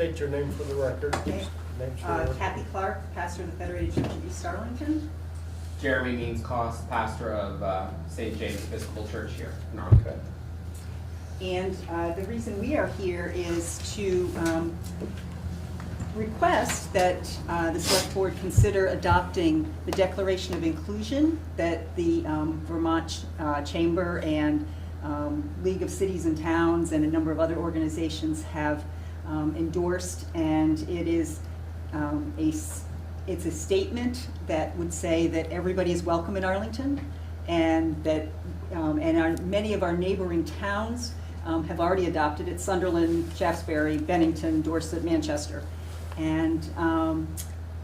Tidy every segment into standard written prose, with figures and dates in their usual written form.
state your name for the record. Okay. Kathy Clark, pastor of the Federated Church of East Arlington. Jeremy Means Cost, pastor of St. James Episcopal Church here in Arlington. And the reason we are here is to request that the select board consider adopting the Declaration of Inclusion that the Vermont Chamber and League of Cities and Towns and a number of other organizations have endorsed, and it is it's a statement that would say that everybody is welcome in Arlington, and that many of our neighboring towns have already adopted it: Sunderland, Shaftesbury, Bennington, Dorset, Manchester. And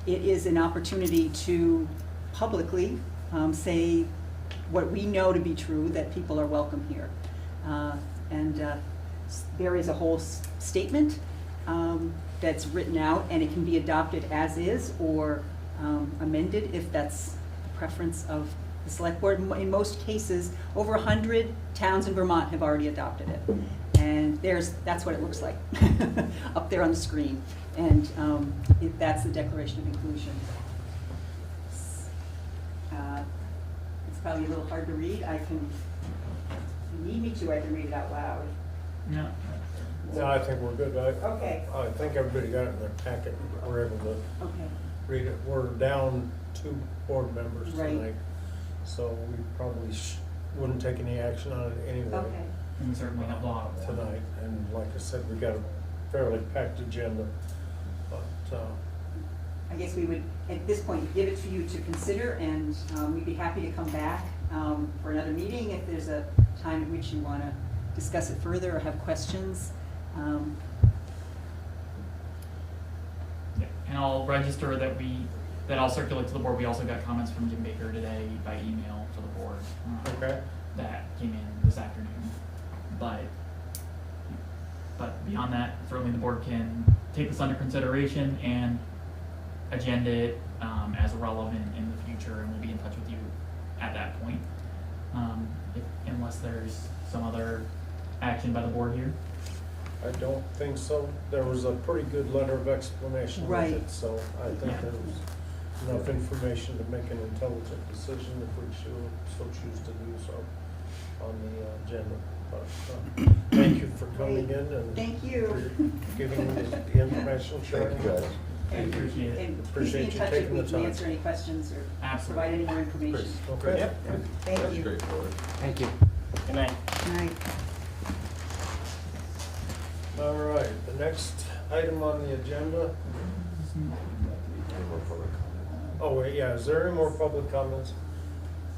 it is an opportunity to publicly say what we know to be true, that people are welcome here. There is a whole statement that's written out, and it can be adopted as is or amended if that's the preference of the select board. In most cases, over 100 towns in Vermont have already adopted it. And that's what it looks like up there on the screen. And that's the Declaration of Inclusion. It's probably a little hard to read. If you need me to, I can read it out loud. No. No, I think we're good. Okay. I think everybody got it in their packet. We're able to Okay. read it. We're down 2 board members Right. tonight, so we probably wouldn't take any action on it anyway. Okay. And we certainly have a lot of Tonight, and like I said, we got a fairly packed agenda, but I guess we would, at this point, give it to you to consider, and we'd be happy to come back for another meeting if there's a time at which you want to discuss it further or have questions. Yeah, and I'll register that I'll circulate to the board. We also got comments from Jim Baker today by email to the board. okay. That came in this afternoon. But beyond that, certainly the board can take this under consideration and agenda it as relevant in the future, and we'll be in touch with you at that point. Unless there's some other action by the board here. I don't think so. There was a pretty good letter of explanation Right. with it, so I think Yeah. there was enough information to make an intelligent decision if we so choose to do so on the agenda. But thank you for coming in and Thank you. for giving the information, sharing. Thank you, guys. And Appreciate it. and please be Appreciate in you touch if taking we the can time. answer any questions or Absolutely. provide any more information. Okay? Yep. Thank That's you. straightforward. Thank you. Good night. Good night. All right, the next item on the agenda. Oh, wait, yeah, is there any more public comments?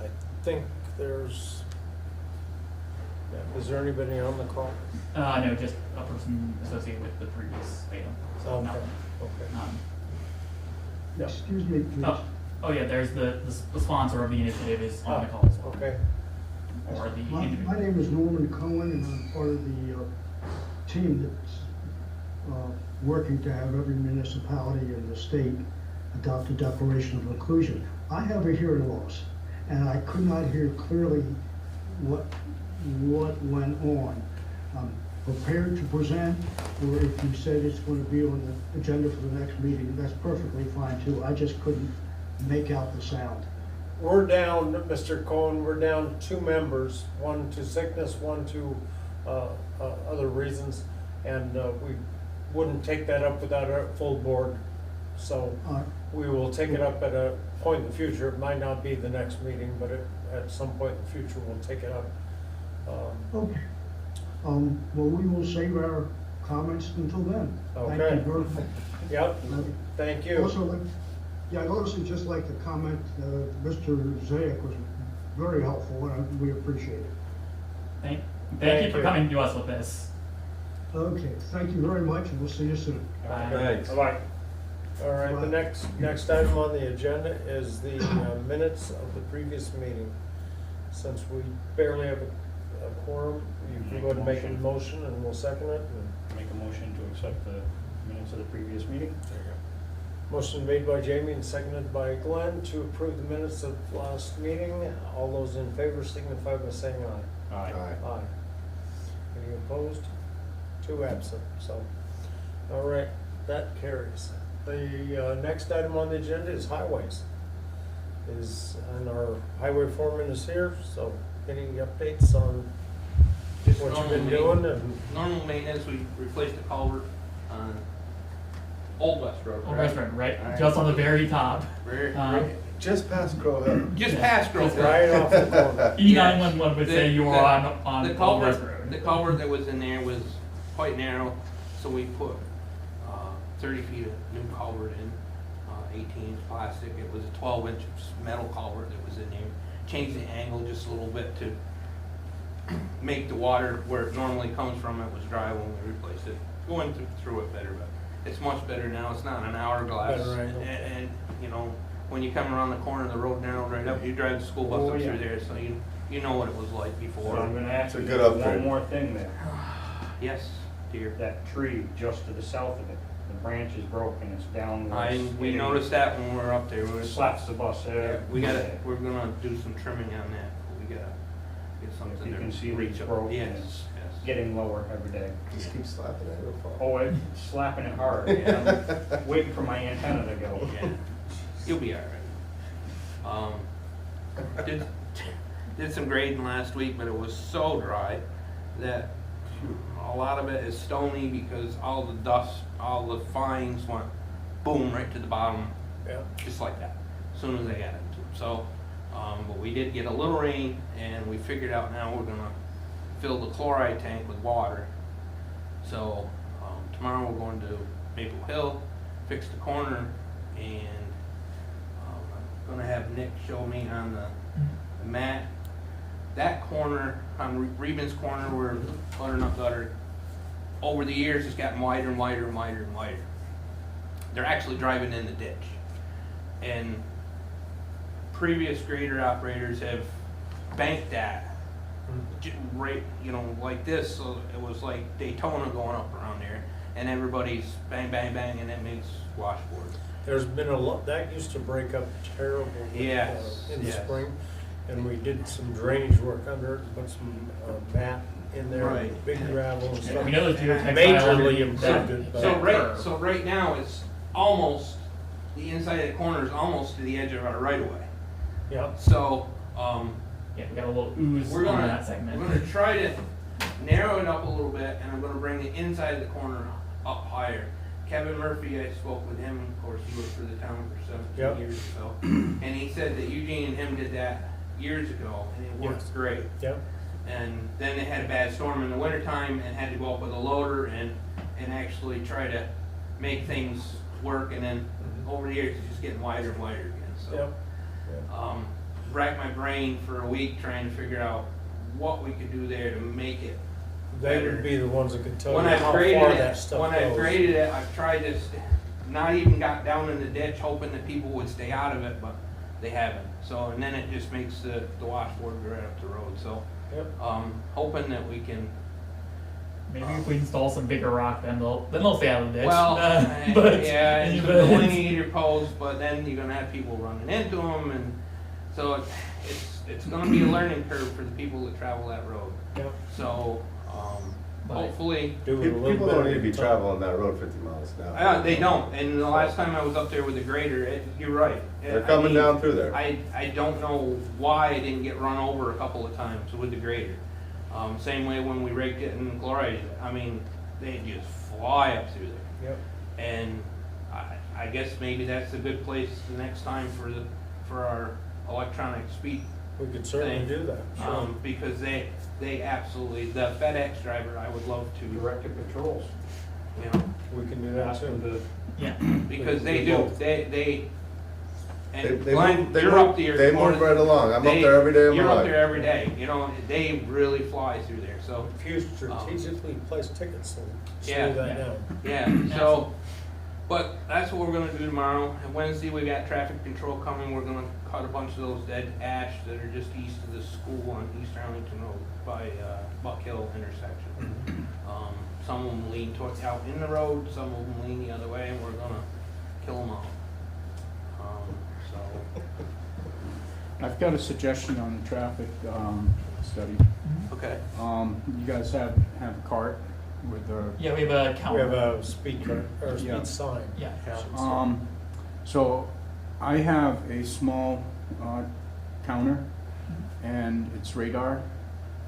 I think there's, yeah, is there anybody on the call? No, just a person associated with the previous item. So Okay, no. okay. Yeah. Excuse me, please. Oh yeah, there's the sponsor of the initiative is on the call as well. Okay, Or the My individual. name is Norman Cohen, and I'm part of the team that's working to have every municipality in the state adopt a Declaration of Inclusion. I have a hearing loss, and I could not hear clearly what went on. I'm prepared to present, or if you said it's going to be on the agenda for the next meeting, that's perfectly fine too. I just couldn't make out the sound. we're down, Mr. Cohen, we're down 2 members, one to sickness, one to other reasons, and we wouldn't take that up without a full board. So we will take it up at a point in the future. It might not be the next meeting, but at some point in the future, we'll take it up. Okay. Well, we will save our comments until then. Thank Okay. you very much. Yep, thank you. Also, I'd also just like to comment, Mr. Zayak was very helpful, and we appreciate it. Thank Thank you for you. coming to us with this. Okay, thank you very much, and we'll see you soon. Bye. Thanks. Bye-bye. All right, the Bye. next item on the agenda is the minutes of the previous meeting. Since we barely have a quorum, you can go ahead and make a motion and we'll second it. Make a motion to accept the minutes of the previous meeting. Motion made by Jamie and seconded by Glenn to approve the minutes of last meeting. All those in favor signify by saying aye. Aye. Aye. Any opposed? 2 absent, so, all right. That carries. The next item on the agenda is highways. And our highway foreman is here, so any updates on Just what you've normal been doing? And Normal maintenance, we replaced the culvert on Old West Road. Old correct? West Road, right? Alright. Just on the very top. Very- Just past Crow Hill. Just Yeah. past Grove Hill. right off the corner. E911 would say you are on the Old West culvert. Road. The culvert that was in there was quite narrow, so we put 30 feet of new culvert in, 18 inch plastic. It was a 12-inch metal culvert that was in there. Changed the angle just a little bit to make the water where it normally comes from. It was dry when we replaced it. Going through it better, but it's much better now. It's not an hourglass. Better angle. And you know, when you come around the corner, the road narrowed right up. You drive the school bus Oh, up yeah. through there, so you know what it was like So before. I'm gonna ask It's a you good one upgrade. more thing there. Yes, dear. That tree just to the south of it, the branch is broken, it's down. We noticed that when we were up there. It slaps the bus there. We're gonna do some trimming on that. We gotta get something If you to can see reach it's up. broken, Yes, it's yes. getting lower every day. Just keep slapping it, it'll fall. Oh, it's slapping it hard, and I'm waiting for my antenna to go. Yeah, you'll be all right. Did some grading last week, but it was so dry that a lot of it is stony because all the dust, all the fines went boom right to the bottom, Yeah. just like that, as soon as they got into them. So, but we did get a little rain, and we figured out now we're gonna fill the chloride tank with water. So, tomorrow we're going to Maple Hill, fix the corner, and I'm gonna have Nick show me on the map. That corner, on Reben's corner where butternut gutter, over the years it's gotten wider and wider and wider and wider. They're actually driving in the ditch. And previous grader operators have banked that right, you know, like this, so it was like Daytona going up around there, and everybody's bang, bang, bang, and it makes washboard. There's been a lot, that used to break up terrible Yes, in the yes. spring. And we did some drainage work under it, put some mat in there, Right. big gravel and Yeah, stuff. we know there's geotextile Majorly underneath that- improved it, but- So right now, it's almost, the inside of the corner is almost to the edge of our right of way. Yeah, So, Yeah, we got a little ooze we're on gonna, that segment. we're gonna try to narrow it up a little bit, and I'm gonna bring the inside of the corner up higher. Kevin Murphy, I spoke with him, of course, he worked for the town for 17 Yep. years or so, and he said that Eugene and him did that years ago, and it worked Yes. great. yeah, And then they had a bad storm in the wintertime and had to go up with a loader and actually try to make things work, and then over the years, it's just getting wider and wider again, so. yeah. Racked my brain for a week trying to figure out what we could do there to make it They better. would be the ones that could tell you When how I've far graded that it, stuff when I've goes. graded it, I've tried to, not even got down in the ditch hoping that people would stay out of it, but they haven't. So, and then it just makes the washboard right up the road, so, Yep. hoping that we can. Maybe if we install some bigger rock, then they'll stay out of the ditch. Well, but yeah, and some but- delineator posts, but then you're gonna have people running into them, and so it's gonna be a learning curve for the people that travel that road. Yep. So, But- hopefully, Do it a little People don't better need to be every time. traveling that road 50 miles an hour. they don't, and the last time I was up there with the grader, you're right. They're I coming mean, down through there. I don't know why I didn't get run over a couple of times with the grader. Same way when we raked it and chlorided it, I mean, they just fly up through there. Yep. And I guess maybe that's a good place the next time for our electronic speed, We could certainly thing. do that, sure. because they absolutely, the FedEx driver, I would love to, Directed patrols. you know, We can do that Ask them too. to, Yeah. because they do, and They Glenn, move, they you're move, up there. they more move than- right along. I'm up they- there every day of my You're up life. there every day, you know, they really fly through there, so, If you strategically place tickets and Yeah. slow that Yeah. down. yeah, so, but that's what we're gonna do tomorrow. And Wednesday, we got traffic control coming, we're gonna cut a bunch of those dead ash that are just east of the school on East Arlington Road by, Buck Hill intersection. Some of them lean towards out in the road, some of them lean the other way, and we're gonna kill them all. So, I've got a suggestion on the traffic study. okay, You guys have a cart with the, Yeah, we have a We counter. have a speed car, or a Yeah. speed sign. Yeah. so I have a small counter, and it's radar.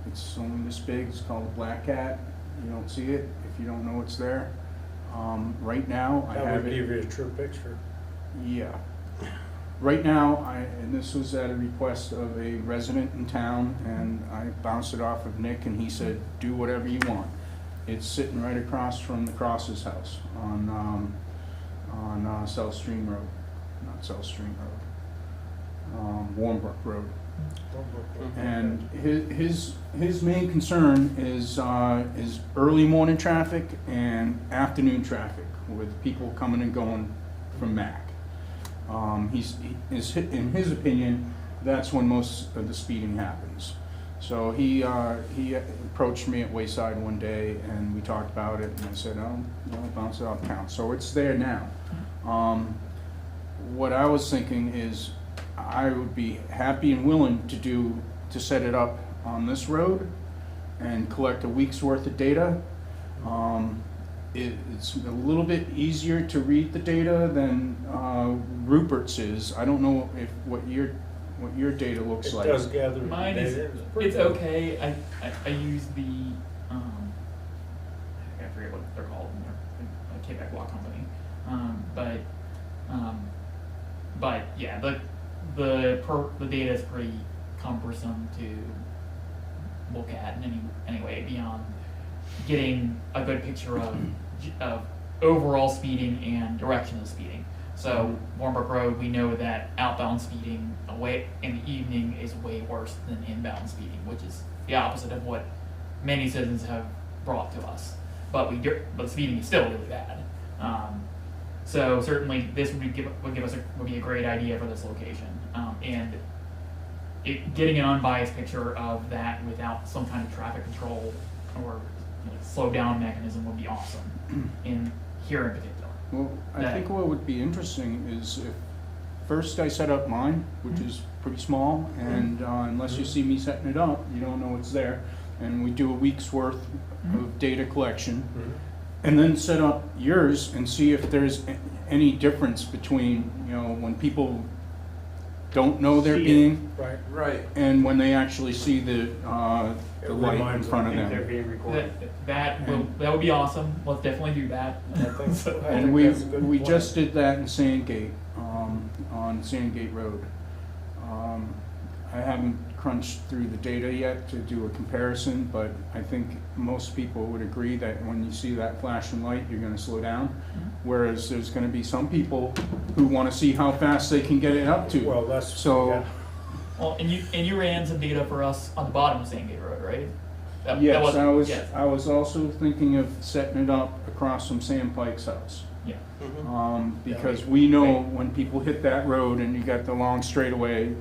It's only this big. It's called a Black Cat. You don't see it if you don't know it's there. Right now, I That have would it. give you a true picture. Yeah. Right now, and this was at a request of a resident in town, and I bounced it off of Nick, and he said, do whatever you want. It's sitting right across from the Cross's house on South Stream Road, not South Stream Road, Warmbrook Road. And his main concern is early morning traffic and afternoon traffic with people coming and going from Mac. In his opinion, that's when most of the speeding happens. So he approached me at Wayside one day, and we talked about it, and I said, bounce it off count. So it's there now. What I was thinking is I would be happy and willing to set it up on this road and collect a week's worth of data. It's a little bit easier to read the data than Rupert's is. I don't know what your data looks It like. does gather the Mine data. is, pretty it's good. okay. I use the, I forget what they're called, they're a Quebec Law Company. But yeah, the data is pretty cumbersome to look at in any way beyond getting a good picture of overall speeding and direction of speeding. So Warmbrook Road, we know that outbound speeding away in the evening is way worse than inbound speeding, which is the opposite of what many citizens have brought to us. But the speeding is still really bad. So certainly this would be a great idea for this location. And getting an unbiased picture of that without some kind of traffic control or slow down mechanism would be awesome in here in particular. Well, I think what would be interesting is if first I set up mine, which is pretty small, and unless you see me setting it up, you don't know it's there. And we do a week's worth of data collection, and then set up yours and see if there's any difference between, when people don't know they're See it, being, Right. Right. and when they actually see the light in reminds front of I think they're them. being recorded. That would be awesome. Let's definitely do that. I think And that's a good we plan. just did that in Sandgate, on Sandgate Road. I haven't crunched through the data yet to do a comparison, but I think most people would agree that when you see that flashing light, you're gonna slow down. Whereas there's gonna be some people who wanna see how fast they can get it up to. Well, that's, So- yeah. Well, and you ran some data for us on the bottom of Sandgate Road, right? That Yes, wasn't- I yes. was also thinking of setting it up across from Sam Pike's house. Yeah. Because we know when people hit that road and you got the long straightaway,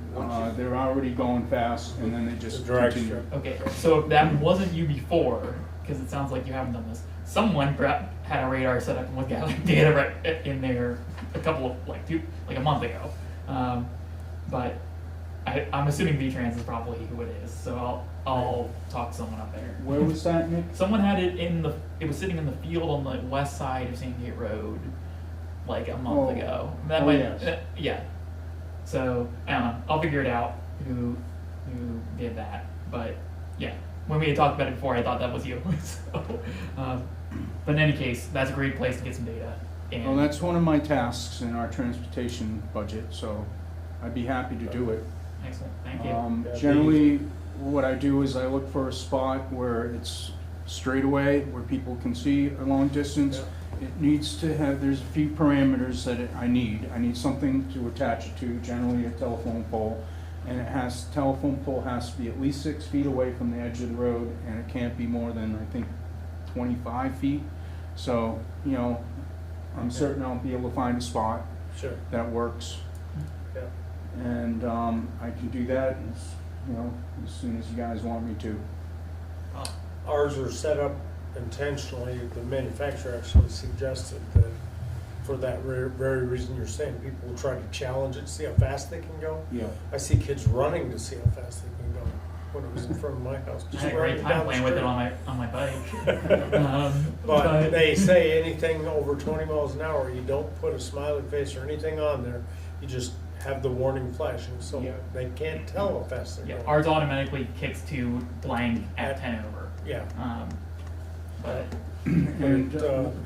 they're already going fast, and then they just The drag continue. strip. Okay, so if that wasn't you before, because it sounds like you haven't done this, someone had a radar set up and was gathering data right in there a couple of a month ago. But I'm assuming V-Trans is probably who it is, so I'll talk to someone up there. Where was that, Nick? Someone had it it was sitting in the field on the west side of Sandgate Road like a month Oh. ago. Yes. Yeah. So, I don't know, I'll figure it out who did that, but yeah. When we had talked about it before, I thought that was you, so, but in any case, that's a great place to get some data. And Well, that's one of my tasks in our transportation budget, so I'd be happy to do it. excellent, thank you. Yeah, Generally, what I do is I look for a spot where it's straight away, where people can see a long distance. It needs to have, there's a few parameters that I need. I need something to attach it to, generally a telephone pole. And telephone pole has to be at least 6 feet away from the edge of the road, and it can't be more than, I think, 25 feet. So, I'm certain I'll be able to find a spot Sure. that works. Yeah. And I can do that, as soon as you guys want me to. Ours are set up intentionally, the manufacturer actually suggested that for that very reason you're saying, people will try to challenge it, see how fast they can go. Yeah. I see kids running to see how fast they can go. when it was in front of my house. I Just had a great running time down the playing with it street. on my bike. But they say anything over 20 miles an hour, you don't put a smiley face or anything on there. You just have the warning flashing, so Yeah. they can't tell how fast they're Yeah, going. ours automatically kicks to blank at 10 over. Yeah. But And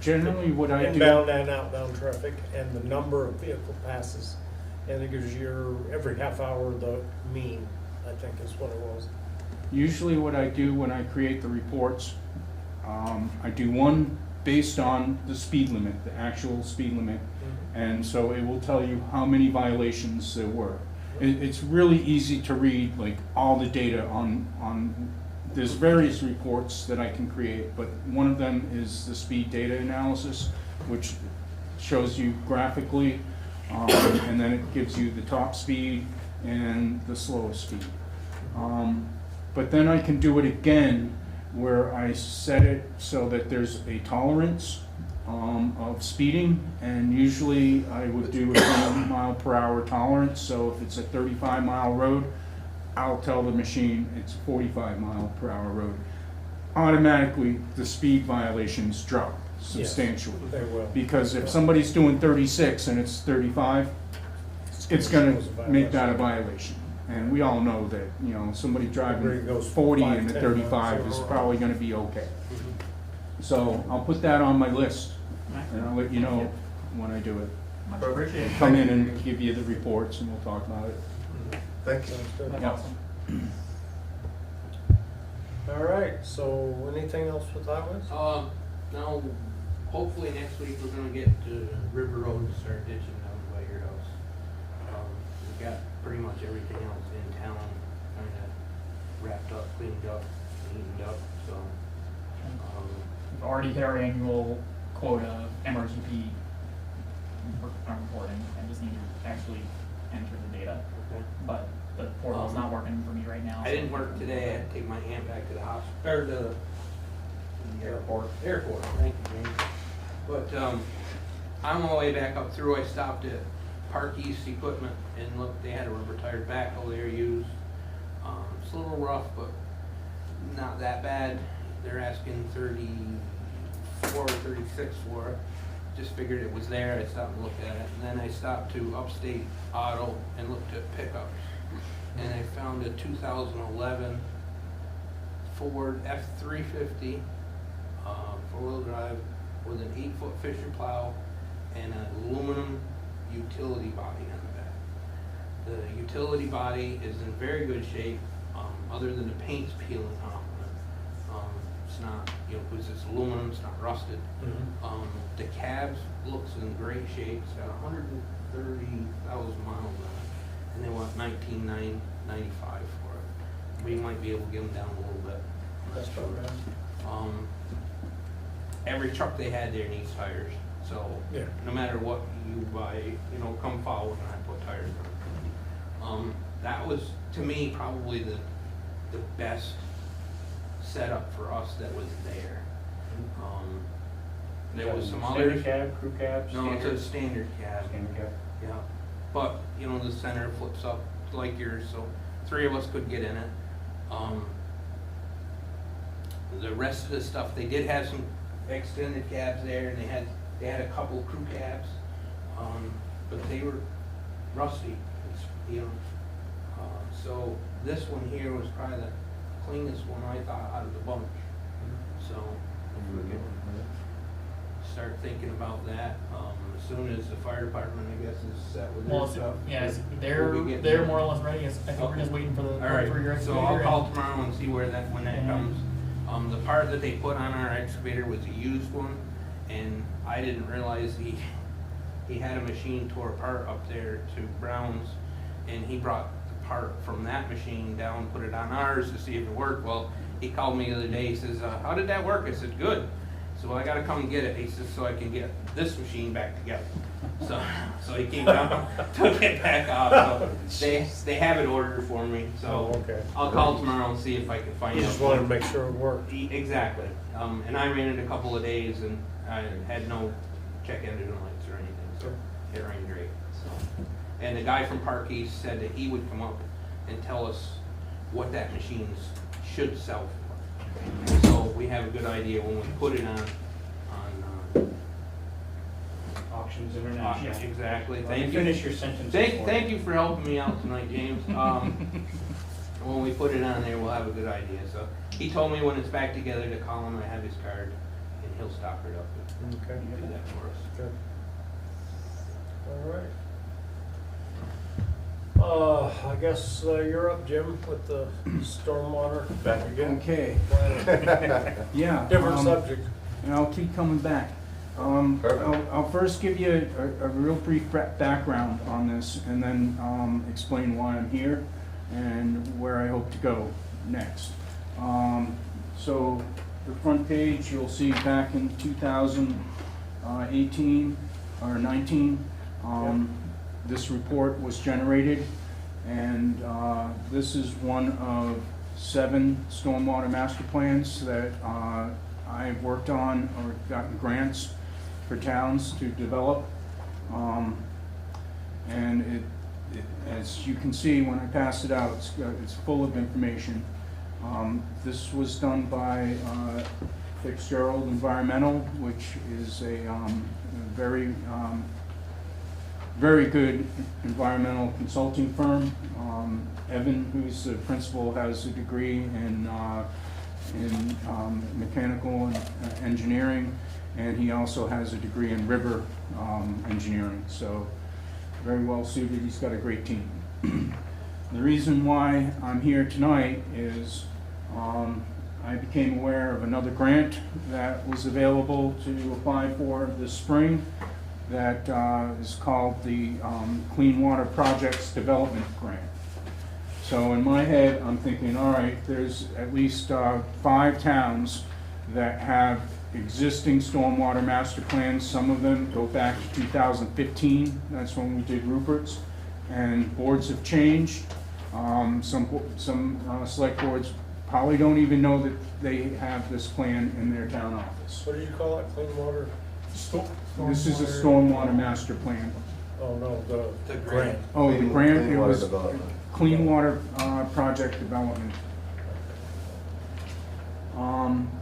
generally what I do. Inbound and outbound traffic and the number of vehicle passes. And it gives you every half hour the mean, I think is what it was. Usually what I do when I create the reports, I do one based on the speed limit, the actual speed limit. And so it will tell you how many violations there were. It's really easy to read, like, all the data on, there's various reports that I can create, but one of them is the speed data analysis, which shows you graphically, and then it gives you the top speed and the slowest speed. But then I can do it again where I set it so that there's a tolerance of speeding, and usually I would do a 20 mile per hour tolerance. So if it's a 35-mile road, I'll tell the machine it's 45 mile per hour road. Automatically, the speed violations drop substantially. They will. Because if somebody's doing 36 and it's 35, it's gonna make that a violation. And we all know that, you know, somebody Everybody driving goes 40 5, and a 10 35 miles is over. probably gonna be okay. So I'll put that on my list, and I'll let you know when I do it. much appreciated. Come in and give you the reports and we'll talk about it. Thank you. Sounds good. That's Yeah. awesome. All right, so anything else with highways? Now, hopefully next week we're gonna get to River Road and start ditching down by your house. We got pretty much everything else in town kinda wrapped up, cleaned up, cleaned up, so. We've already hit our annual quota of MRGP reporting. I just need to actually enter the data. Okay. But the portal's not working for me right now. I didn't work today, I had to take my aunt back to the hospital, or the airport. Airport, thank you, James. But, on my way back up through, I stopped at Park East Equipment and looked, they had a rubber tired backhoe there used. It's a little rough, but not that bad. They're asking 34 or 36 for it. Just figured it was there, I stopped and looked at it. And then I stopped to Upstate Auto and looked at pickups. And I found a 2011 Ford F-350, four-wheel drive with an 8-foot Fisher plow and an aluminum utility body on the back. The utility body is in very good shape, other than the paint's peeling off of it. It's not, you know, because it's aluminum, it's not rusted. The cabs looks in great shape. It's got 130,000 miles on it, and they want $19,995 for it. We might be able to get them down a little bit. I'm not sure. Every truck they had there needs tires, so Yeah. no matter what you buy, you know, come forward and I put tires on it. That was, to me, probably the best setup for us that was there. There was some others. Standard cab, crew cab, No, it's a standard? standard cab. Standard cab. Yeah, but, you know, the center flips up like yours, so 3 of us could get in it. The rest of the stuff, they did have some extended cabs there, and they had a couple crew cabs, but they were rusty, you know. So this one here was probably the cleanest one I thought out of the bunch, so if we could start thinking about that, as soon as the fire department, I guess, is set with their Well, stuff. yes, we'll be getting they're there. more or less ready. I think we're just waiting for the All right, for your so excavator. I'll and- call tomorrow and see where that, when that Yeah. comes. The part that they put on our excavator was a used one, and I didn't realize he had a machine tore apart up there to Brown's, and he brought the part from that machine down, put it on ours to see if it worked. Well, he called me the other day, he says, how did that work? I said, good. So I gotta come and get it. He says, so I can get this machine back together. So he came down, took it back off. So they have it ordered for me. So Oh, okay. I'll call tomorrow and see if I can find You out. just wanted to make sure it worked. Exactly. And I ran it a couple of days and I had no check engine lights or anything, so it ran great. So, and the guy from Park East said that he would come up and tell us what that machine should sell for. So we have a good idea when we put it on Auctions auction. International. Exactly, Let me thank you. finish your sentence. Thank you for helping me out tonight, James. When we put it on there, we'll have a good idea. So he told me when it's back together to call him, I have his card, and he'll stock it up and Okay, do that for us. good. All right. I guess you're up, Jim, with the stormwater Back again? Okay, plan. yeah. Different subject. And I'll keep coming back. Perfect. I'll first give you a real brief background on this, and then explain why I'm here and where I hope to go next. So the front page, you'll see back in 2018 or 19, this report was generated, and this is one of 7 stormwater master plans that I've worked on or gotten grants for towns to develop. And as you can see when I pass it out, it's full of information. This was done by Fitzgerald Environmental, which is a very good environmental consulting firm. Evan, who's the principal, has a degree in mechanical and engineering, and he also has a degree in river engineering. So very well suited. He's got a great team. The reason why I'm here tonight is I became aware of another grant that was available to apply for this spring that is called the Clean Water Projects Development Grant. So in my head, I'm thinking, all right, there's at least 5 towns that have existing stormwater master plans. Some of them go back to 2015. That's when we did Rupert's. And boards have changed. Some select boards probably don't even know that they have this plan in their town office. What did you call it, clean water? This is a stormwater master plan. Oh, no, the grant. grant. Oh, the grant, Clean it water was development. Clean Water Project Development.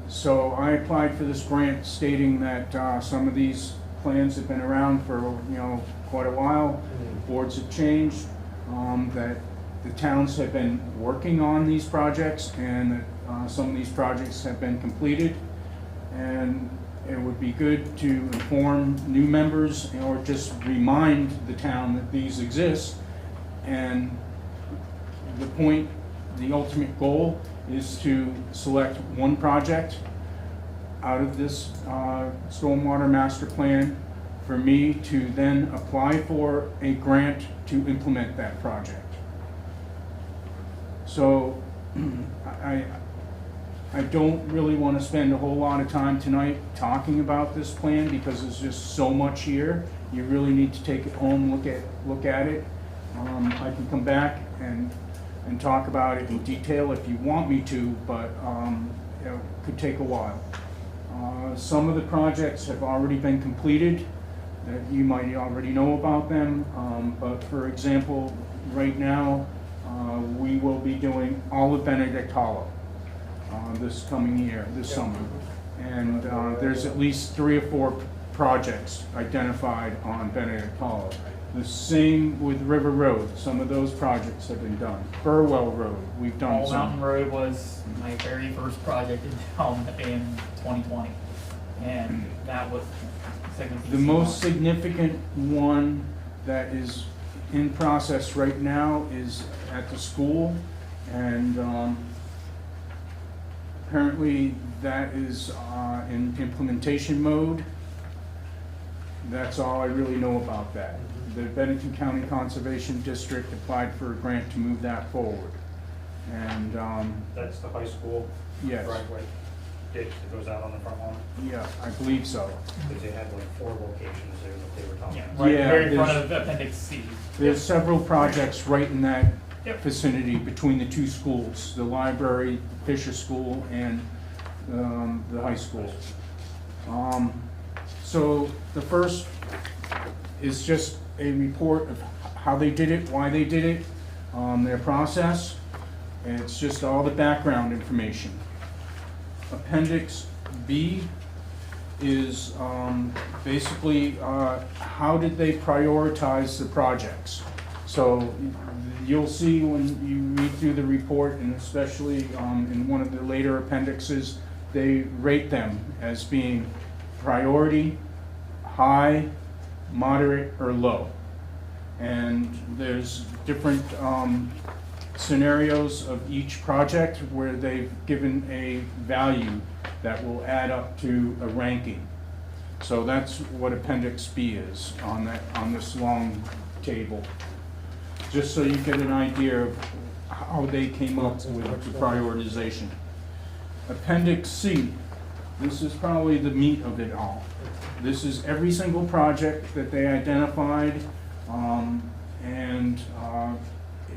So I applied for this grant stating that some of these plans have been around for, quite a while. Boards have changed, that the towns have been working on these projects, and that some of these projects have been completed. And it would be good to inform new members or just remind the town that these exist. And the ultimate goal is to select one project out of this stormwater master plan for me to then apply for a grant to implement that project. So I don't really want to spend a whole lot of time tonight talking about this plan because there's just so much here. You really need to take it home, look at it. I can come back and talk about it in detail if you want me to, but it could take a while. Some of the projects have already been completed. You might already know about them, but for example, right now, we will be doing all of Benedict Hollow this coming year, this summer. And there's at least 3 or 4 projects identified on Benedict Hollow. The same with River Road. Some of those projects have been done. Burwell Road, we've done All some. Mountain Road was my very first project in town in 2020, and that was The most significant one that is in process right now is at the school, and apparently that is in implementation mode. That's all I really know about that. The Bennington County Conservation District applied for a grant to move that forward. And, That's the high school yes, driveway ditch that goes out on the front lawn. yeah, I believe so. Because they had like 4 locations there that they were talking Yeah, about. right, Yeah, very front there's- of Appendix C. There's several projects right in that Yep. vicinity between the 2 schools, the library, Fisher School, and the high school. So the first is just a report of how they did it, why they did it, their process. It's just all the background information. Appendix B is basically how did they prioritize the projects. So you'll see when you read through the report, and especially in one of the later appendixes, they rate them as being priority, high, moderate, or low. And there's different scenarios of each project where they've given a value that will add up to a ranking. So that's what Appendix B is on this long table. Just so you get an idea of how they came up with the prioritization. Appendix C, this is probably the meat of it all. This is every single project that they identified, and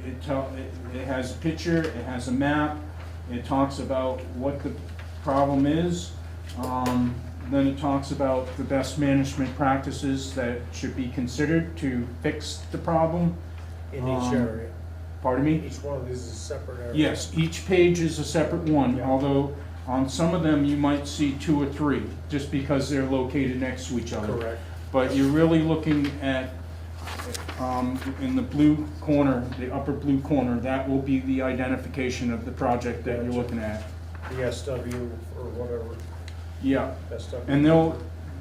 it has a picture, it has a map, it talks about what the problem is, then it talks about the best management practices that should be considered to fix the problem. In each area. Pardon me? Each one of these is a separate area. Yes, each page is a separate one, Yeah. although on some of them you might see 2 or 3, just because they're located next to each other. Correct. But you're really looking at, in the blue corner, the upper blue corner, that will be the identification of the project that you're Gotcha. looking at. The SW or whatever, Yeah, SW. and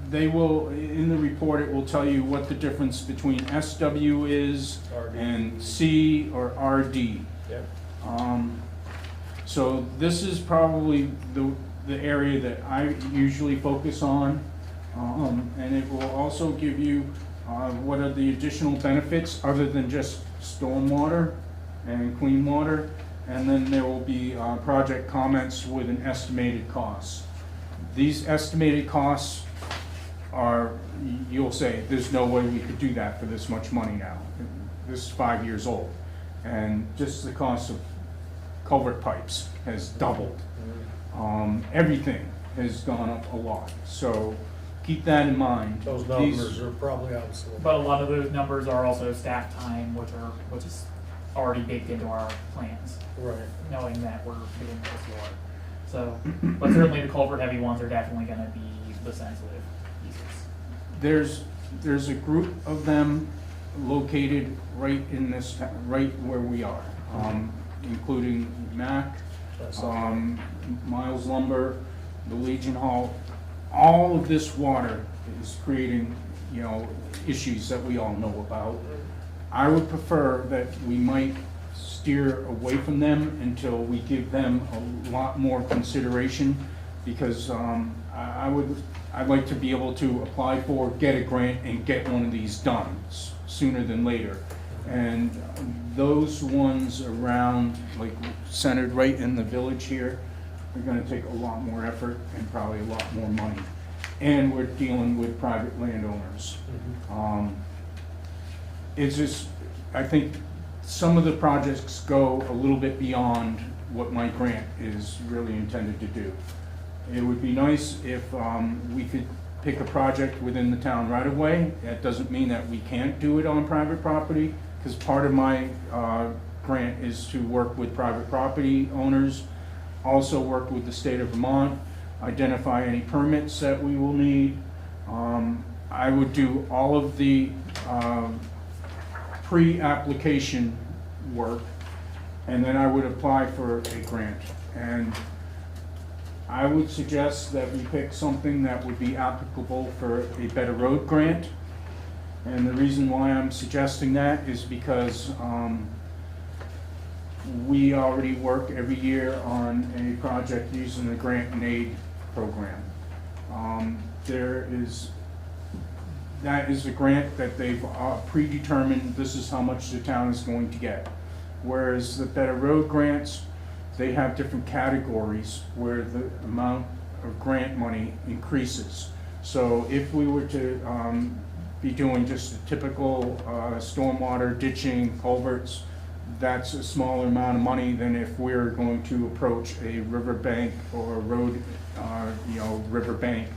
they will, in the report, it will tell you what the difference between SW is RD. and C or RD. Yeah. So this is probably the area that I usually focus on. And it will also give you what are the additional benefits other than just stormwater and clean water. And then there will be project comments with an estimated cost. These estimated costs are, you'll say, there's no way we could do that for this much money now. This is 5 years old. And just the cost of culvert pipes has doubled. Everything has gone up a lot. So keep that in mind. Those These- numbers are probably obsolete. But a lot of those numbers are also staff time, which is already baked into our plans, Right. knowing that we're doing this work. So, but certainly the culvert heavy ones are definitely gonna be the sensitive pieces. There's a group of them located right in this, right where we are, including Mac, That's Miles Lumber, the Legion Hall. All of this water is creating, issues that we all know about. I would prefer that we might steer away from them until we give them a lot more consideration, because I'd like to be able to apply for, get a grant, and get one of these done sooner than later. And those ones around, like centered right in the village here, are gonna take a lot more effort and probably a lot more money. And we're dealing with private landowners. It's just, I think some of the projects go a little bit beyond what my grant is really intended to do. It would be nice if we could pick a project within the town right away. That doesn't mean that we can't do it on private property, because part of my grant is to work with private property owners, also work with the state of Vermont, identify any permits that we will need. I would do all of the pre-application work, and then I would apply for a grant. And I would suggest that we pick something that would be applicable for a Better Road grant. And the reason why I'm suggesting that is because we already work every year on a project using the grant and aid program. That is a grant that they've predetermined, this is how much the town is going to get. Whereas the Better Road grants, they have different categories where the amount of grant money increases. So if we were to be doing just a typical stormwater, ditching, culverts, that's a smaller amount of money than if we're going to approach a riverbank or a road, riverbank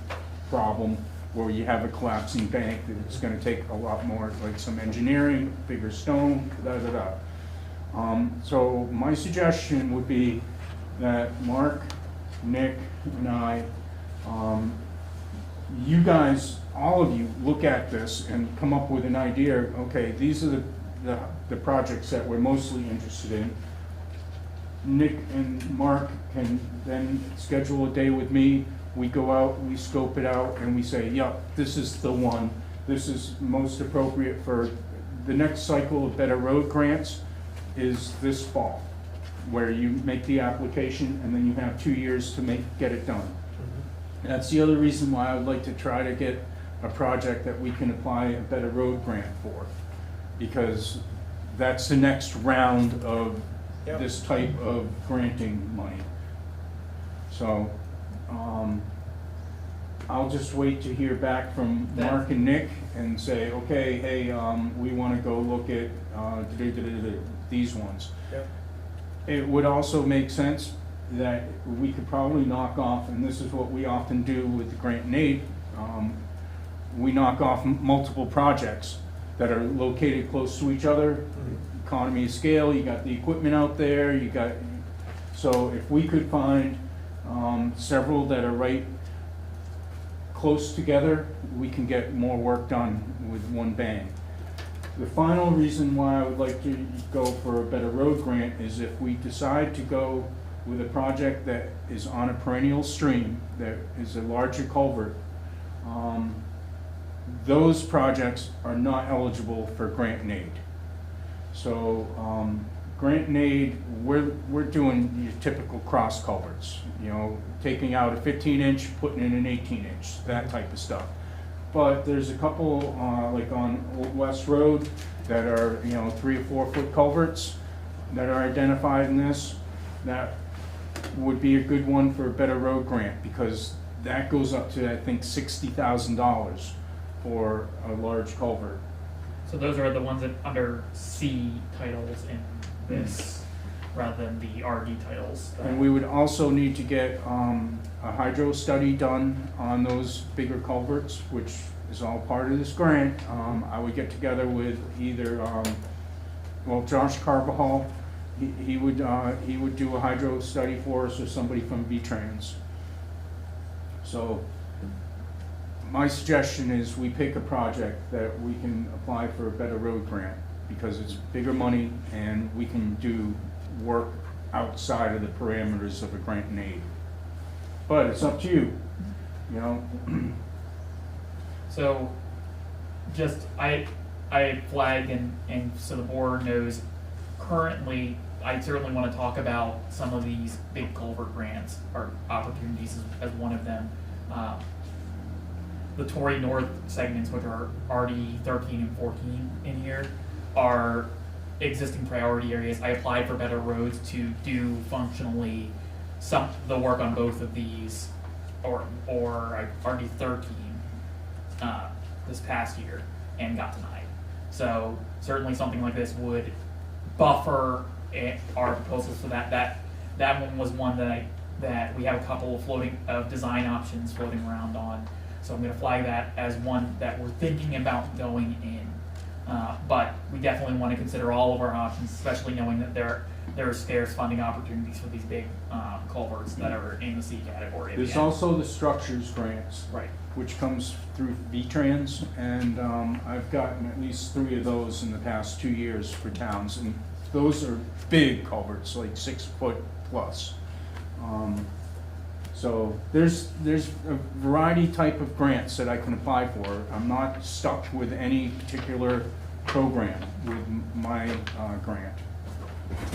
problem where you have a collapsing bank that it's going to take a lot more, like some engineering, bigger stone, So my suggestion would be that Mark, Nick, and I, you guys, all of you, look at this and come up with an idea. Okay, these are the projects that we're mostly interested in. Nick and Mark can then schedule a day with me. We go out, we scope it out, and we say, yep, this is the one. This is most appropriate for the next cycle of Better Road grants is this fall, where you make the application and then you have 2 years to get it done. That's the other reason why I would like to try to get a project that we can apply a Better Road grant for, because that's the next round of Yep. this type of granting money. So, I'll just wait to hear back from Mark and Nick and say, okay, hey, we want to go look at these ones. Yep. It would also make sense that we could probably knock off, and this is what we often do with the grant and aid, we knock off multiple projects that are located close to each other. Economy of scale, you got the equipment out there, so if we could find several that are right close together, we can get more work done with one bang. The final reason why I would like to go for a Better Road grant is if we decide to go with a project that is on a perennial stream, that is a larger culvert, those projects are not eligible for grant and aid. So, grant and aid, we're doing your typical cross culverts, you know, taking out a 15-inch, putting in an 18-inch, that type of stuff. But there's a couple, like on Old West Road, that are, 3 or 4 foot culverts that are identified in this. That would be a good one for a Better Road grant, because that goes up to, I think, $60,000 for a large culvert. So those are the ones that under C titles in this, rather than the RD titles. And we would also need to get a hydro study done on those bigger culverts, which is all part of this grant. I would get together with either, Josh Carbajal, he would do a hydro study for us, or somebody from V-Trans. So my suggestion is we pick a project that we can apply for a Better Road grant, because it's bigger money and we can do work outside of the parameters of a grant and aid. But it's up to you, So, just, I flagged, and so the board knows, currently, I certainly want to talk about some of these big culvert grants or opportunities as one of them. The Torrey North segments, which are RD 13 and 14 in here, are existing priority areas. I applied for Better Roads to do functionally the work on both of these, or RD 13 this past year, and got denied. So certainly something like this would buffer our proposals for that. That one was one that we have a couple of design options floating around on. So I'm going to flag that as one that we're thinking about going in. But we definitely want to consider all of our options, especially knowing that there are scarce funding opportunities for these big culverts that are in the C category. There's also the structures grants, right, which comes through V-Trans, and I've gotten at least 3 of those in the past 2 years for towns, and those are big culverts, like 6 foot plus. So there's a variety type of grants that I can apply for. I'm not stuck with any particular program with my grant.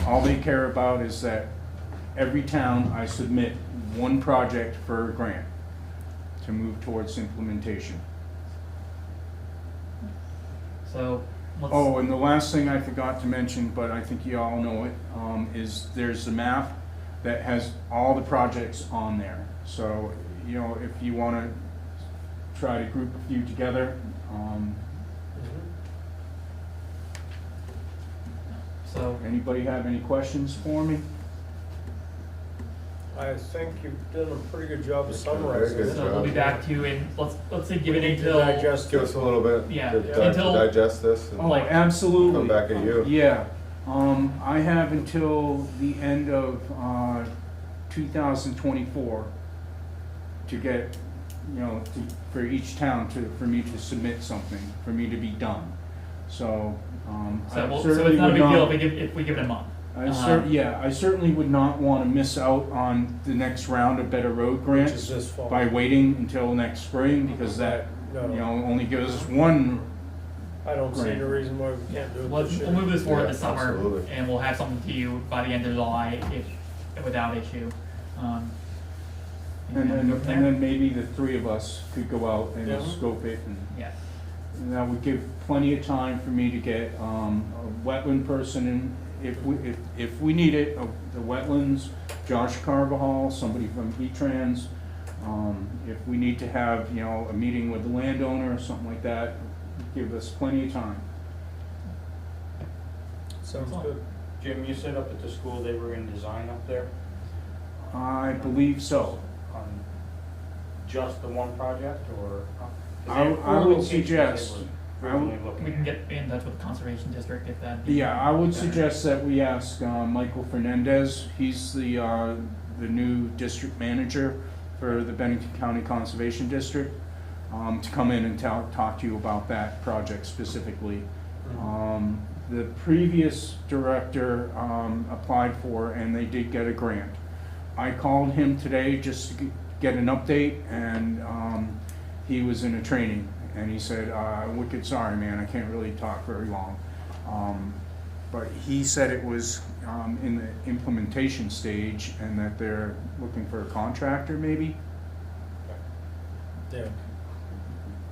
All they care about is that every town I submit one project for a grant to move towards implementation. So let's, Oh, and the last thing I forgot to mention, but I think you all know it, is there's a map that has all the projects on there. So, if you want to try to group a few together, so anybody have any questions for me? I think you've done a pretty good job of Very summarizing good it. so we'll be back to you in, let's say give We it need to until, digest Give us a little bit Yeah, to until- digest this and Oh, absolutely. come back at you. Yeah, I have until the end of 2024 to get, for each town for me to submit something, for me to be done. So, So it's not a big deal if we give it a month. I certainly would not want to miss out on the next round of Better Road Which is grants this fall. by waiting until next spring, because that, No. only gives us one. I don't see any Grant. reason why we can't do it Let's, this year. we'll move this forward Yeah, this summer, absolutely. and we'll have something to you by the end of July, without issue. And go then, from there. and then maybe the three of us could go out and Yeah. scope it, Yeah, and that would give plenty of time for me to get, a wetland person in, if we need it, the wetlands, Josh Carvajal, somebody from V-Trans. If we need to have, a meeting with the landowner or something like that, give us plenty of time. Sounds good. Jim, you said up at the school they were in design up there I believe so. on just the one project, or? 'cause I they have would four locations suggest- they were I would- originally looking we can at. get in touch with the conservation district if that. Yeah, I would suggest that we ask Michael Fernandez. He's the new district manager for the Bennington County Conservation District, to come in and talk to you about that project specifically. The previous director applied for, and they did get a grant. I called him today just to get an update, and he was in a training, and he said, wicked sorry, man, I can't really talk very long. But he said it was in the implementation stage, and that they're looking for a contractor maybe. Yeah.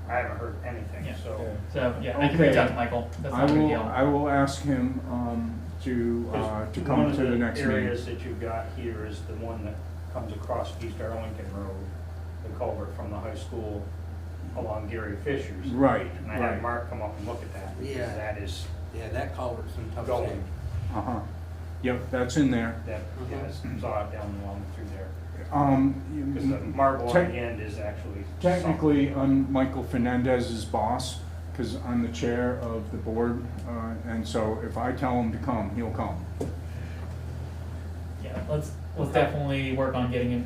I haven't heard anything, Yeah. so. Yeah. So, yeah, I can reach Okay. out to Michael, that's I not a big will, deal. I will ask him to come to the next One of the meeting. areas that you've got here is the one that comes across East Arlington Road, the culvert from the high school along Gary Fisher's. Right, And I had right. Mark come up and look at that, because Yeah. that is Yeah, that culvert's in tough going. shape. Uh-huh. Yep, that's in there. That, yeah, I saw it down along through there. Because the You- marble on Tec- the end is actually. Technically, I'm Michael Fernandez's boss, because I'm the chair of the board, and so if I tell him to come, he'll come. Yeah, let's definitely work on getting him,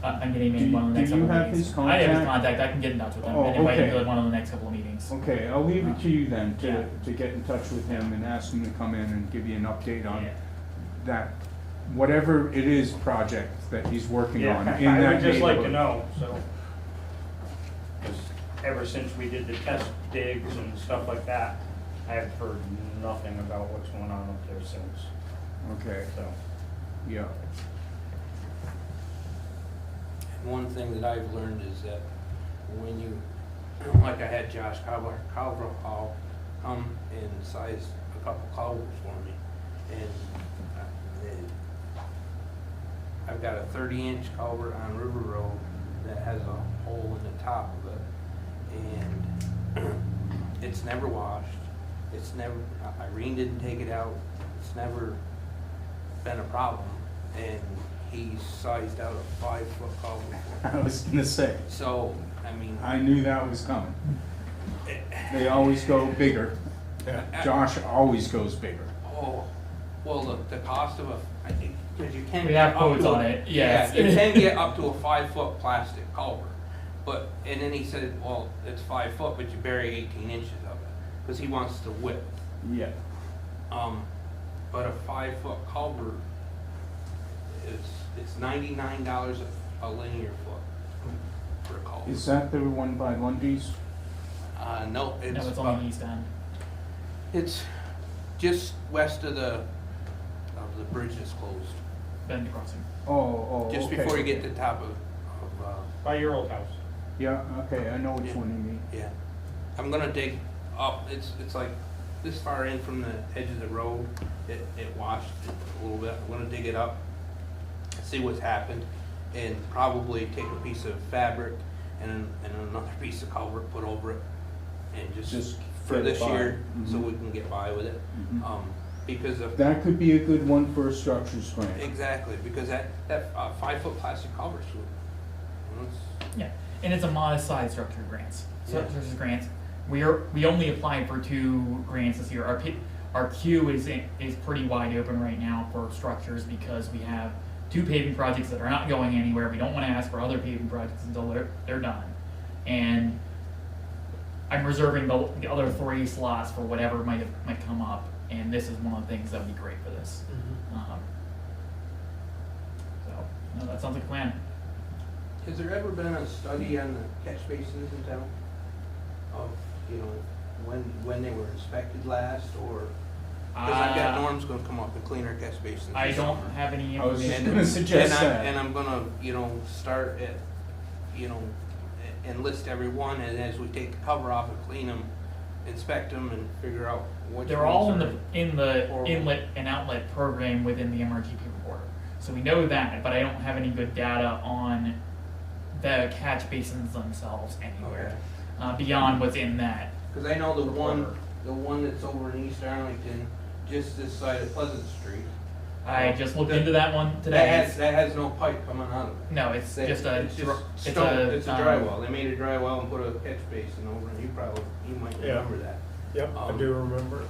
on getting him in one of the next Do you couple of have meetings. his I have his contact? contact, I can get in touch with him Oh, and invite him okay. to one of the next couple of meetings. Okay, I'll leave it to you then, Yeah. to get in touch with him and ask him to come in and give you an update on Yeah. that, whatever it is project that he's working Yeah, on in that I would just like to neighborhood. know, so. Because ever since we did the test digs and stuff like that, I have heard nothing about what's going on up there since, Okay, so. yeah. One thing that I've learned is that when you, like I had Josh Calverhall come and size a couple culverts for me, and I've got a 30-inch culvert on River Road that has a hole in the top of it, and it's never washed. It's never, Irene didn't take it out. It's never been a problem, and he sized out a 5-foot culvert. I was gonna say, So, I mean, I knew that was coming. They always go bigger. Josh always goes bigger. oh, well, the cost of I think, because you can. We have get up quotes to on a- it, yes. Yeah, you can get up to a 5-foot plastic culvert, but, and then he said, well, it's 5 foot, but you bury 18 inches of it, because he wants the width. Yeah. But a 5-foot culvert it's $99 a linear foot for a culvert. Is that the one by Lundy's? No, No, it's on the east end. it's just west of the bridge that's closed. Bend crossing. Oh, Just okay. before you get to the top of By your old house. Yeah, okay, I know which Yeah. one you mean. yeah. I'm gonna dig up, it's like this far in from the edge of the road, it washed a little bit. I'm gonna dig it up, see what's happened, and probably take a piece of fabric and another piece of culvert, put over it, and just for get it this by. year, so Mhm. we can get by with it. Mhm. Because of, That could be a good one for a structures grant. exactly, because that 5-foot plastic culvert's, Yeah, and it's a modest size structure grants. Yeah. Structures grants. We only applied for 2 grants this year. our queue is pretty wide open right now for structures because we have 2 paving projects that are not going anywhere. We don't want to ask for other paving projects until they're done. And I'm reserving the other 3 slots for whatever might come up, and this is one of the things that would be great for this. So, no, that sounds like a plan. Has there ever been a study on the catch basins in town? Of, when they were inspected last, or? Because I've got Norm's gonna come up and clean our catch basins. I this don't summer. have any I was just information. gonna suggest that. And I'm gonna, start at, and list every one, and as we take the cover off and clean them, inspect them and figure out which They're all ones in the horrible. inlet and outlet program within the MRGP report. So we know that, but I don't have any good data on the catch basins themselves anywhere, beyond what's in that. Because I know the Reporter. one that's over in East Arlington, just this side of Pleasant Street. I just looked into that one today. That has no pipe coming out of it. No, it's just a It's dr- just stone, it's a dry well. They made a dry well and put a catch basin over, and you might Yeah. remember that. Yep, I do remember.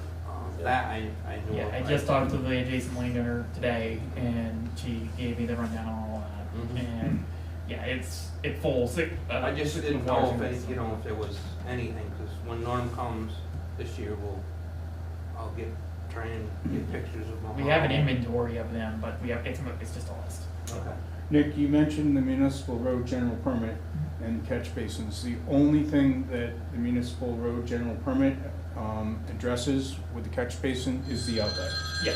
That I knew. Yeah, of. I just talked to the adjacent landowner today, and she gave me the rundown on all that. Mhm. And yeah, it's full. I just didn't know if if there was anything, because when Norm comes this year, I'll try and get pictures of them. We have an inventory of them, but it's just a list. Okay. Nick, you mentioned the municipal road general permit and catch basins. The only thing that the municipal road general permit addresses with the catch basin is the outlet Yeah.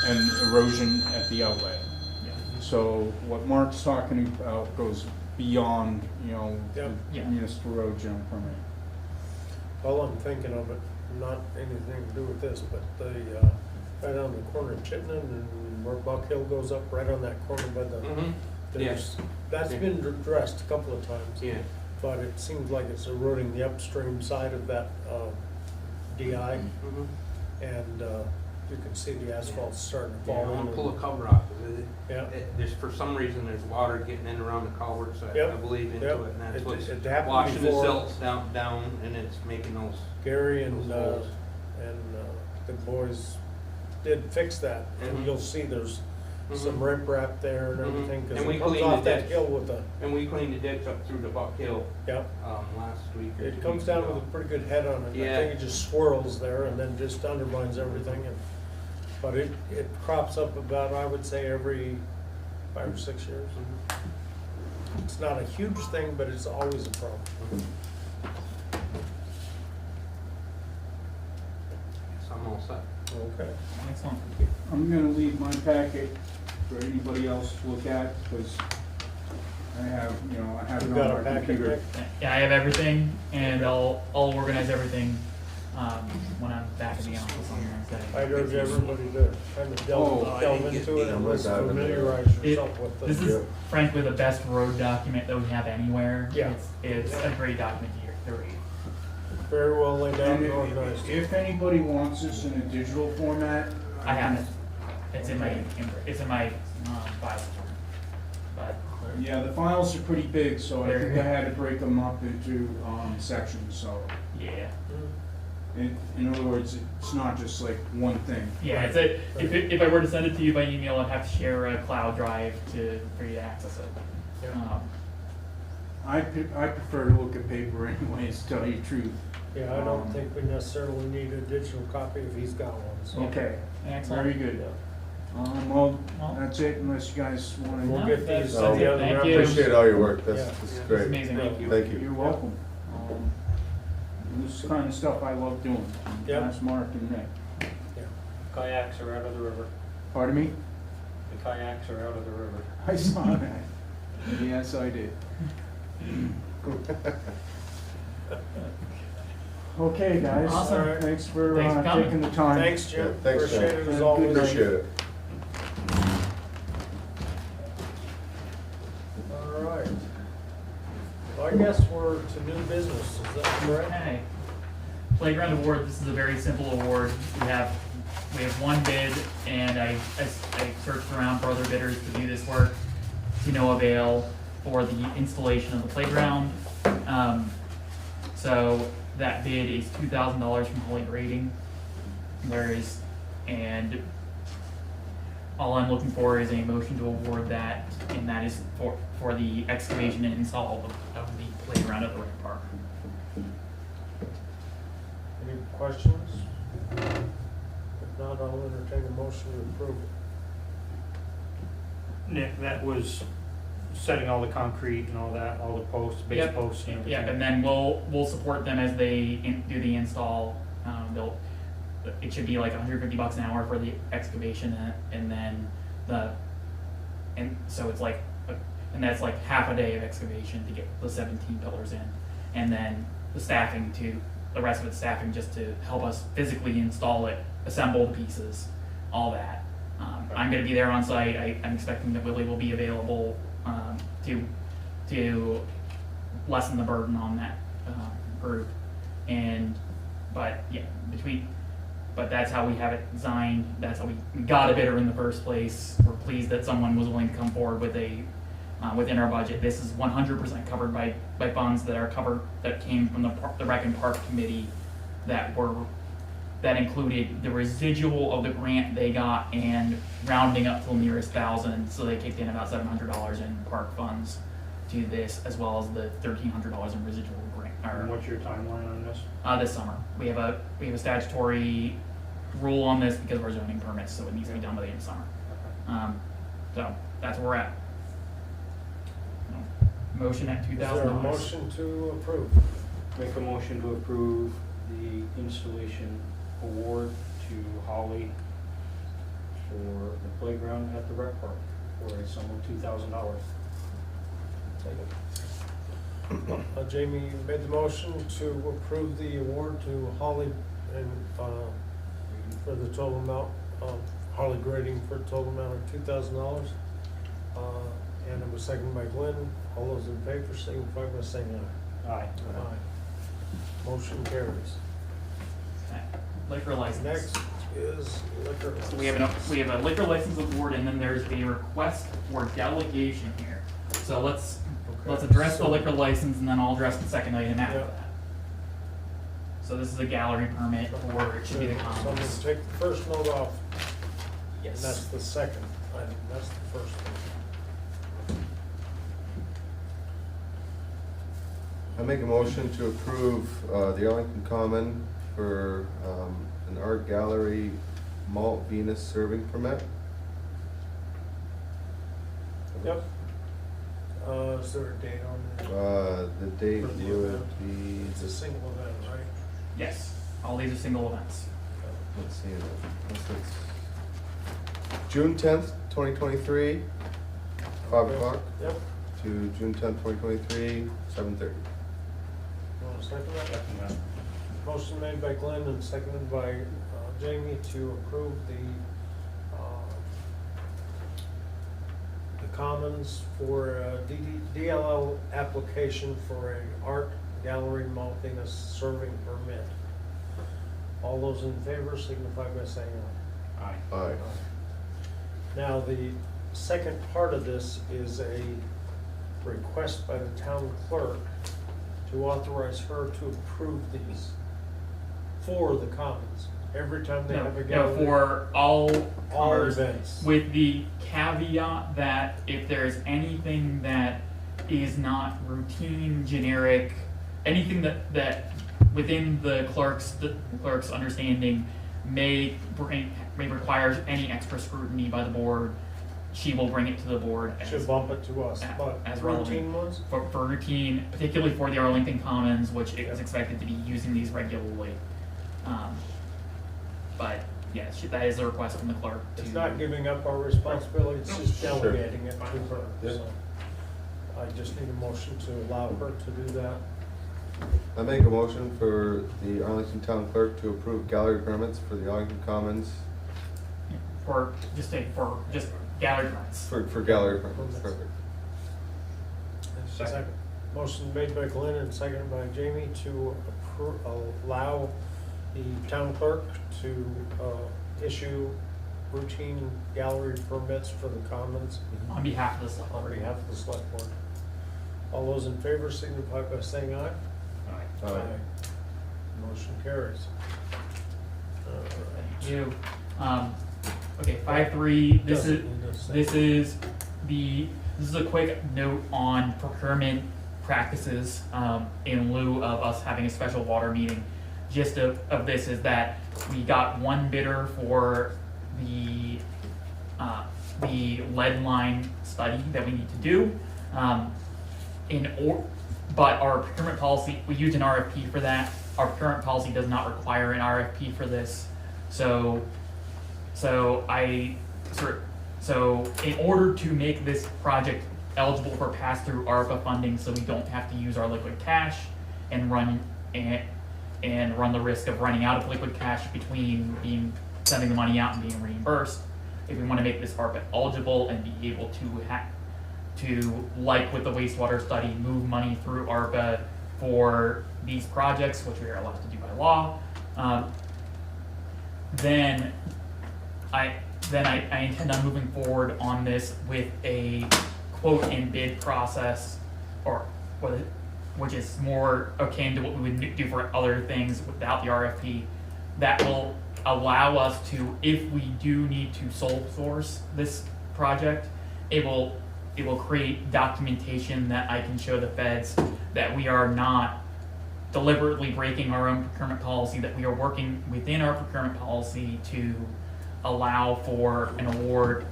and erosion at the outlet. Yeah. So what Mark's talking about goes beyond, Yep. the Yeah. municipal road general permit. All I'm thinking of it, not anything to do with this, but right on the corner of Chittenden and where Buck Hill goes up, right on that corner by the, Mm-hmm. there's, that's been addressed a couple of times. Yeah. But it seems like it's eroding the upstream side of that DI, Mm-hmm. and you can see the asphalt starting to Yeah, fall I in. want to pull the cover off, because Yeah. there's, for some reason, there's water getting in around the culverts, I Yep. believe, into Yep. it, and that's It- what's it happened washing the before. silts down, and it's making those. Gary and Those holes. the boys did fix that, and Mhm. you'll see there's Mhm. some riprap there and Mhm. everything, because And we it comes cleaned off the that ditch. hill with the, And we cleaned the ditch up through the Buck Hill, yep. last week. or It 2 comes weeks down ago. with a pretty good head on it. Yeah. I think it just swirls there and then just undermines everything. But it crops up about, I would say, every 5 or 6 years. Mhm. It's not a huge thing, but it's always a problem. So I'm all set. Okay. Excellent. I'm gonna leave my packet for anybody else to look at, because I have it You on got a my packet, computer. Nick? Yeah, I have everything, and I'll organize everything when I'm back in the office on I Wednesday. urge everybody to kind of Oh, I delve didn't get into it the and other side of it. familiarize yourself with This it. is frankly the best road document that we have anywhere. Yeah. It's a great document to read. Very well laid out And and organized. if anybody wants this in a digital format, I have it. It's in my file. But Yeah, the files are pretty big, so I They're- think I had to break them up into sections, so. yeah. In other words, it's not just like one thing. Yeah, if I were to send it to you by email, I'd have to share a cloud drive for you to access it. Yeah. I prefer to look at paper anyways, to tell you the truth. Yeah, I don't think we necessarily need a digital copy if he's got one, so. Okay, Excellent. very good. Well, Well- that's it, unless you guys want We'll to. get these to Oh, the other thank you. members. Appreciate all your work, Yeah. this is Yeah. great. It's amazing. Thank you. Thank you. You're welcome. This is the kind of stuff I love doing. Yeah. That's Mark and Nick. Yeah. Kayaks are out of the river. Pardon me? The kayaks are out of the river. I saw that. Yes, I did. Okay, guys. Awesome. Thanks for Thanks for coming. taking the time. Thanks, Jim. Yeah, thanks, Jim. Appreciate it as Good always. night. Appreciate it. All right. Well, I guess we're to new business, is that correct? Okay. Playground award, this is a very simple award. We have one bid, and I searched around for other bidders to do this work to no avail for the installation of the playground. So that bid is $2,000 from Holy Grading. There is And all I'm looking for is a motion to award that, and that is for the excavation and install of the playground at the rec park. Any questions? If not, I'll entertain a motion to approve it. Nick, that was setting all the concrete and all that, all the posts, base Yep. posts and everything. Yeah, and then we'll support them as they do the install. It should be like $150 an hour for the excavation, and then so it's like, and that's like half a day of excavation to get the 17 pillars in, and then the rest of it's staffing just to help us physically install it, assemble the pieces, all that. I'm gonna be there on site. I'm expecting that Willie will be available to lessen the burden on that group. But that's how we have it designed. That's how we got a bidder in the first place. We're pleased that someone was willing to come forward with within our budget. This is 100% covered by funds that came from the Rec and Park Committee that included the residual of the grant they got and rounding up to the nearest thousand. So they kicked in about $700 in park funds to this, as well as the $1,300 in residual grant. And what's your timeline on this? This summer. We have a statutory rule on this because of our zoning permits, so it needs to be done by the end of summer. So that's where we're at. Motion at Is there a $2,000. motion to approve? Make a motion to approve the installation award to Holly for the playground at the rec park for a sum of $2,000. Jamie, you made the motion to approve the award to Holly and, for the total amount, Holly grading for a total amount of $2,000. And it was seconded by Glenn. All those in favor signify by saying aye. Aye. Aye. Motion carries. Okay. Liquor license. Next is liquor. So we have a liquor license award, and then there's a request for delegation here. So let's address the liquor license, and then I'll address the second item after Yeah. that. So this is a gallery permit, or it should be the So I'm commons. gonna take the first note off, and that's Yes. the second item, that's the first one. I make a motion to approve the Arlington Common for an art gallery malt Venus serving permit. Yep. Is there a date on that? The date For the would event? be, It's a single event, right? Yes. All these are single events. let's see, it's June 10th, 2023, 5 Okay. o'clock Yep. to June 10th, 2023, 7:30. You want to second that? Second that. Motion made by Glenn and seconded by Jamie to approve the Commons for a DLL application for a art gallery malt Venus serving permit. All those in favor signify by saying aye. Aye. Aye. Now, the second part of this is a request by the town clerk to authorize her to approve these for the Commons, every time they have a No, gallery. for all All cars, events. with the caveat that if there's anything that is not routine, generic, anything that within the clerk's understanding may require any extra scrutiny by the board, she will bring it to the board Should bump it to us, but as relevant. routine ones? for routine, particularly for the Arlington Commons, which is expected to be using these regularly. But yes, that is a request from the clerk. It's not giving up our responsibility, it's just Sure. delegating it to her. Yeah. So I just need a motion to allow her to do that. I make a motion for the Arlington Town Clerk to approve gallery permits for the Arlington Commons For just gallery permits. for gallery permits. Perfect. Second. Motion made by Glenn and seconded by Jamie to allow the town clerk to issue routine gallery permits for the Commons On behalf of the select on board. behalf of the select board. All those in favor signify by saying aye. Aye. Aye. Motion carries. All right. Thank you. Okay, 5.3, this Doesn't is, need a second. this is a quick note on procurement practices, in lieu of us having a special water meeting. Gist of this is that we got one bidder for the lead line study that we need to do. But our procurement policy, we used an RFP for that. Our procurement policy does not require an RFP for this. So in order to make this project eligible for pass-through ARPA funding, so we don't have to use our liquid cash and run the risk of running out of liquid cash between sending the money out and being reimbursed. If we want to make this ARPA eligible and be able to, like with the wastewater study, move money through ARPA for these projects, which we are allowed to do by law, then I intend on moving forward on this with a quote and bid process, which is more akin to what we would do for other things without the RFP, that will allow us to, if we do need to sole source this project, it will create documentation that I can show the feds that we are not deliberately breaking our own procurement policy, that we are working within our procurement policy to allow for an award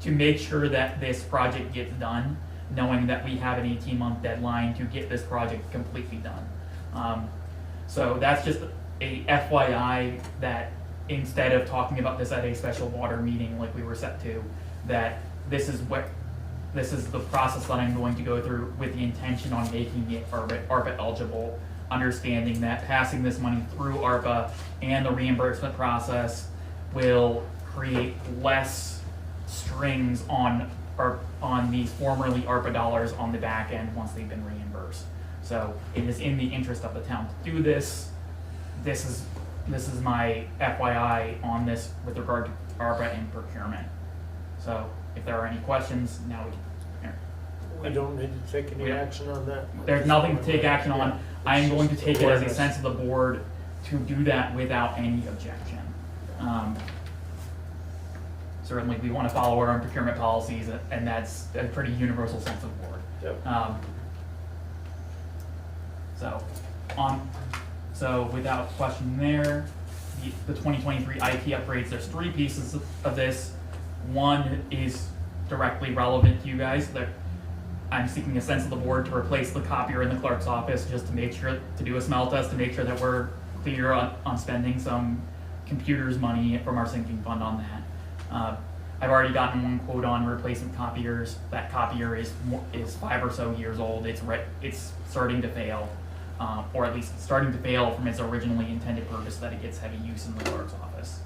to make sure that this project gets done, knowing that we have an 18-month deadline to get this project completely done. So that's just a FYI that instead of talking about this at a special water meeting like we were set to, that this is the process that I'm going to go through with the intention on making it ARPA eligible, understanding that passing this money through ARPA and the reimbursement process will create less strings on these formerly ARPA dollars on the back end once they've been reimbursed. So it is in the interest of the town to do this. This is my FYI on this with regard to ARPA and procurement. So if there are any questions, now we can. We don't need to take any action on that. There's nothing to take action on. I am going to take it as a Awareness. sense of the board to do that without any objection. Certainly, we want to follow our own procurement policies, and that's a pretty universal sense of the board. Yep. So without question there, the 2023 IT upgrades, there's three pieces of this. One is directly relevant to you guys. I'm seeking a sense of the board to replace the copier in the clerk's office, just to make sure, to do a smell test, to make sure that we're clear on spending some computers money from our sinking fund on that. I've already gotten one quote on replacement copiers. That copier is 5 or so years old. It's starting to fail, or at least starting to fail from its originally intended purpose, that it gets heavy use in the clerk's office.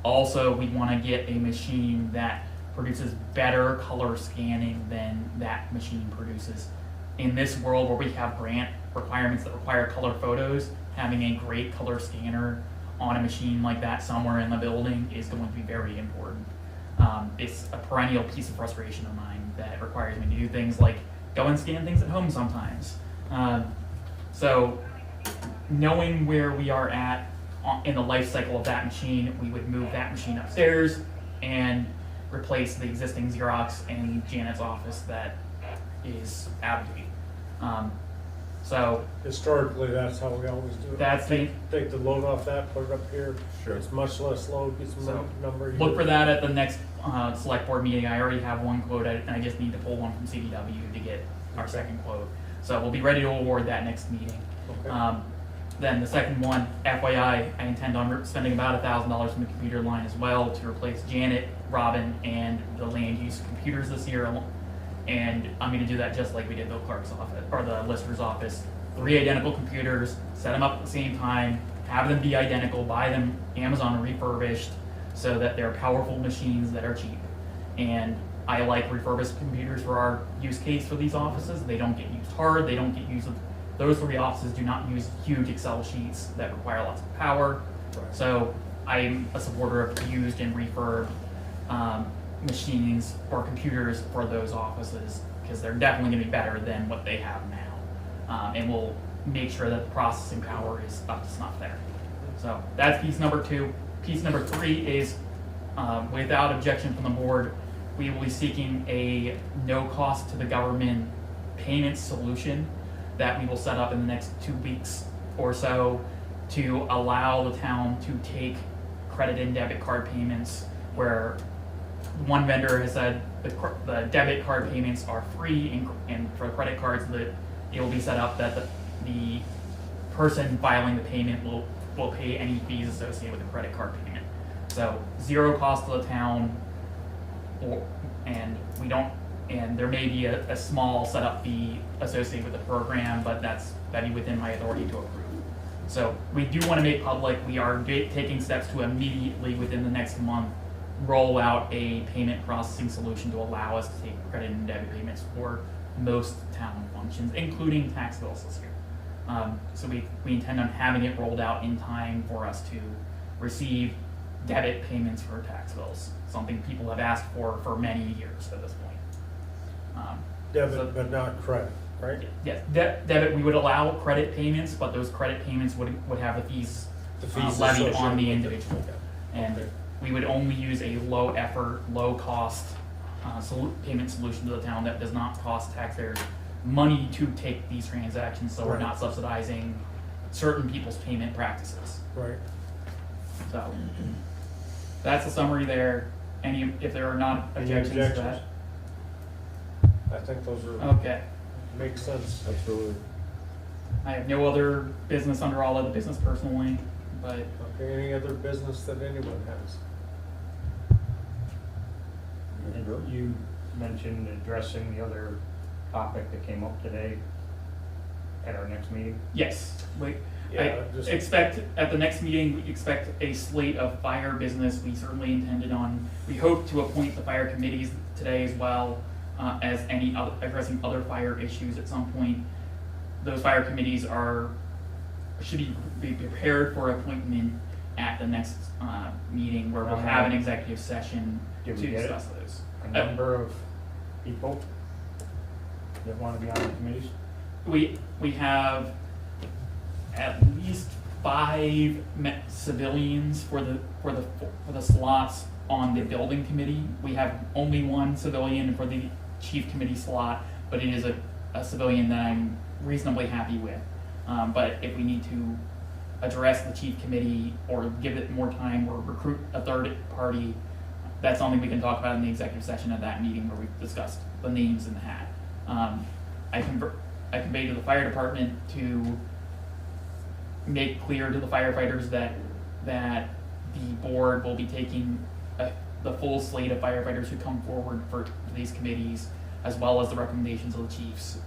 Also, we want to get a machine that produces better color scanning than that machine produces. In this world where we have grant requirements that require color photos, having a great color scanner on a machine like that somewhere in the building is going to be very important. It's a perennial piece of frustration of mine that requires me to do things like go and scan things at home sometimes. So knowing where we are at in the life cycle of that machine, we would move that machine upstairs and replace the existing Xerox in Janet's office that is out of date. So Historically, that's how we always do it. That's the- Take the load off that, put it up here. Sure. It's much less load, get some So, number. look for that at the next select board meeting. I already have one quote, and I just need to pull one from CDW to get our second quote. So we'll be ready to award that next meeting. Okay. Then the second one, FYI, I intend on spending about $1,000 from the computer line as well to replace Janet, Robin, and the land use computers this year. And I'm gonna do that just like we did the clerk's office, or the lister's office. 3 identical computers, set them up at the same time, have them be identical, buy them Amazon refurbished, so that they're powerful machines that are cheap. And I like refurbished computers for our use case for these offices. They don't get used hard, they don't get used, those 3 offices do not use huge Excel sheets that require lots of power. So I'm a supporter of used and refurb machines or computers for those offices, because they're definitely gonna be better than what they have now. And we'll make sure that the processing power is up to snuff there. So that's piece number 2. Piece number 3 is, without objection from the board, we will be seeking a no cost to the government payment solution that we will set up in the next 2 weeks or so to allow the town to take credit and debit card payments, where one vendor has said the debit card payments are free, and for credit cards that it will be set up that the person filing the payment will pay any fees associated with the credit card payment. So 0 cost to the town, and there may be a small setup fee associated with the program, but that'd be within my authority to approve. So we do want to make public, we are taking steps to immediately, within the next month, roll out a payment processing solution to allow us to take credit and debit payments for most town functions, including tax bills this year. So we intend on having it rolled out in time for us to receive debit payments for tax bills, something people have asked for many years at this point. Debit, but not credit, right? Yes, debit, we would allow credit payments, but those credit payments would have the fees levied on the individual. And we would only use a low effort, low cost payment solution to the town that does not cost taxpayers money to take these transactions, so we're not subsidizing certain people's payment practices. Right. So that's the summary there. If there are not Any objections to that. I think those are, Okay. make sense. Absolutely. I have no other business under all of the business personally, but Okay, any other business that anyone has? You mentioned addressing the other topic that came up today at our next meeting. yes, Yeah, I just- expect at the next meeting, we expect a slate of fire business. We certainly we hope to appoint the fire committees today as well, as any other, addressing other fire issues at some point. Those fire committees should be prepared for appointment at the next meeting, where we'll have an executive session to Did we get it? discuss those. A number of people that want to be on the committees? We have at least 5 civilians for the slots on the building committee. We have only 1 civilian for the chief committee slot, but it is a civilian that I'm reasonably happy with. But if we need to address the chief committee or give it more time or recruit a third party, that's something we can talk about in the executive session at that meeting where we discussed the names in the hat. I conveyed to the fire department to make clear to the firefighters that the board will be taking the full slate of firefighters who come forward for these committees, as well as the recommendations of the chiefs.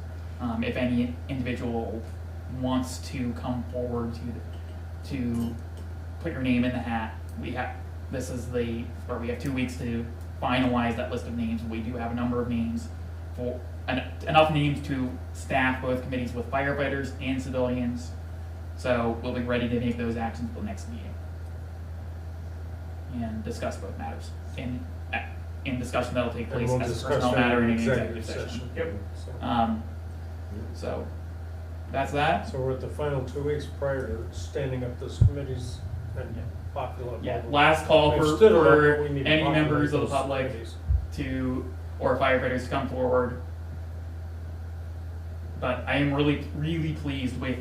If any individual wants to come forward to put your name in the hat, we have 2 weeks to finalize that list of names. We do have a number of names, enough names to staff both committees with firefighters and civilians. So we'll be ready to make those actions for the next meeting and discuss both matters in discussion that'll take And place we'll as a discuss personnel that matter in in an executive executive session. session. Yep. So that's that. So we're at the final 2 weeks prior to standing up those committees and populate. Yeah, last call There's for still a lot we need to any populate members of the those public committees. or firefighters to come forward. But I am really pleased with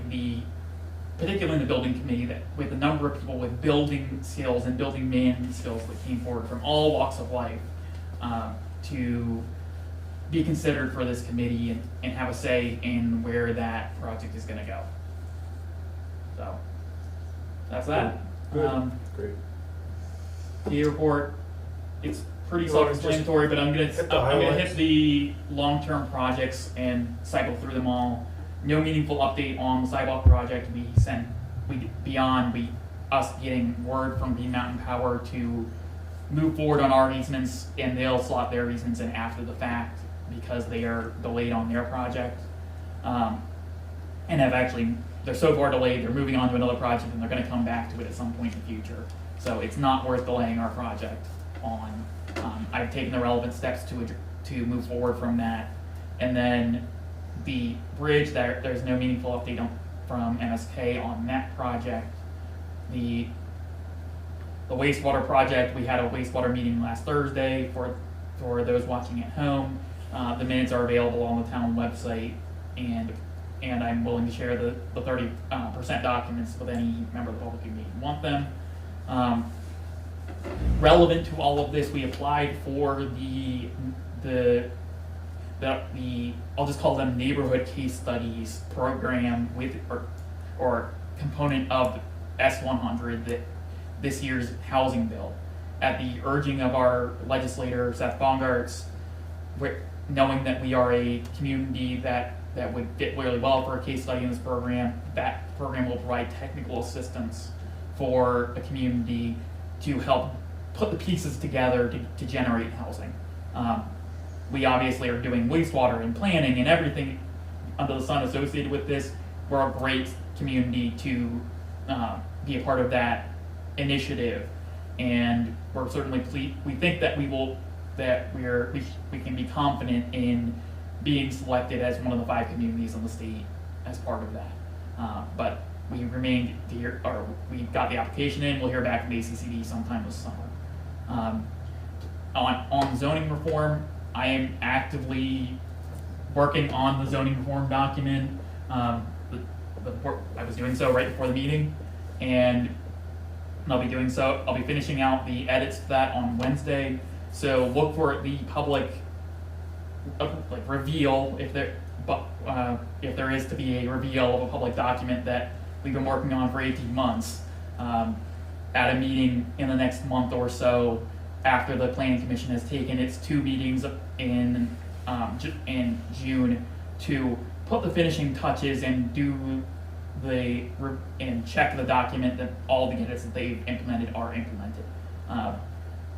particularly in the building committee, with the number of people with building skills and building management skills that came forward from all walks of life to be considered for this committee and have a say in where that project is gonna go. So, that's that. Good. Great. The report, it's pretty You wanna just self-explanatory, but I'm gonna hit the hit highlights? the long-term projects and cycle through them all. No meaningful update on the sidewalk project. Us getting word from Green Mountain Power to move forward on our easements, and they'll slot their easements in after the fact because they are delayed on their project. And they're so far delayed, they're moving on to another project and they're gonna come back to it at some point in the future. So it's not worth delaying our project on. I've taken the relevant steps to move forward from that. And then the bridge, there's no meaningful update from MSK on that project. the wastewater project, we had a wastewater meeting last Thursday for those watching at home. The minutes are available on the town website, and I'm willing to share the 30% documents with any member of the public who may want them. Relevant to all of this, we applied for the I'll just call them neighborhood case studies program with or component of S100, that this year's housing bill. At the urging of our legislator Seth Bongartz, knowing that we are a community that would fit really well for a case study in this program, that program will provide technical assistance for a community to help put the pieces together to generate housing. We obviously are doing wastewater and planning and everything under the sun associated with this. We're a great community to be a part of that initiative, and we're certainly we think that we can be confident in being selected as one of the 5 communities in the state as part of that. But we remained to hear, or we got the application in. We'll hear back from the ACCD sometime this summer. On zoning reform, I am actively working on the zoning reform document. I was doing so right before the meeting, and I'll be finishing out the edits to that on Wednesday. So look for the public reveal if there is to be a reveal of a public document that we've been working on for 18 months at a meeting in the next month or so, after the Planning Commission has taken its 2 meetings in June to put the finishing touches and check the document that all the edits that they've implemented are implemented.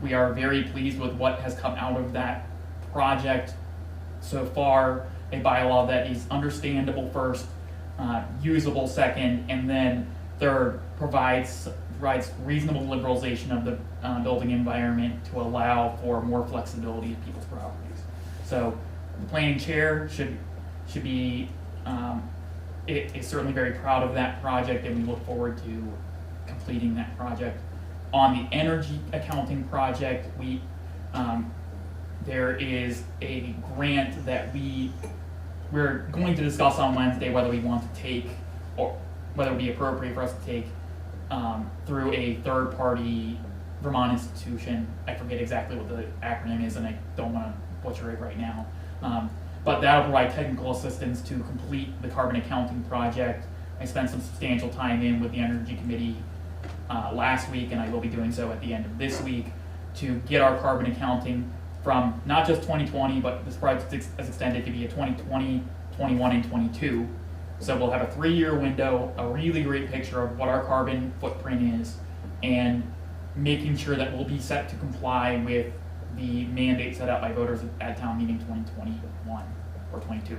We are very pleased with what has come out of that project so far. A bylaw that is understandable first, usable second, and then third, provides reasonable liberalization of the building environment to allow for more flexibility of people's properties. So the planning chair should be is certainly very proud of that project, and we look forward to completing that project. On the energy accounting project, there is a grant that we're going to discuss on Wednesday whether we want to take, or whether it would be appropriate for us to take through a third-party Vermont institution. I forget exactly what the acronym is, and I don't want to butcher it right now. But that'll provide technical assistance to complete the carbon accounting project. I spent some substantial time in with the Energy Committee last week, and I will be doing so at the end of this week, to get our carbon accounting from not just 2020, but this project is extended to be a 2020, 21, and 22. So we'll have a 3-year window, a really great picture of what our carbon footprint is, and making sure that we'll be set to comply with the mandate set out by voters at town meeting 2021 or 22.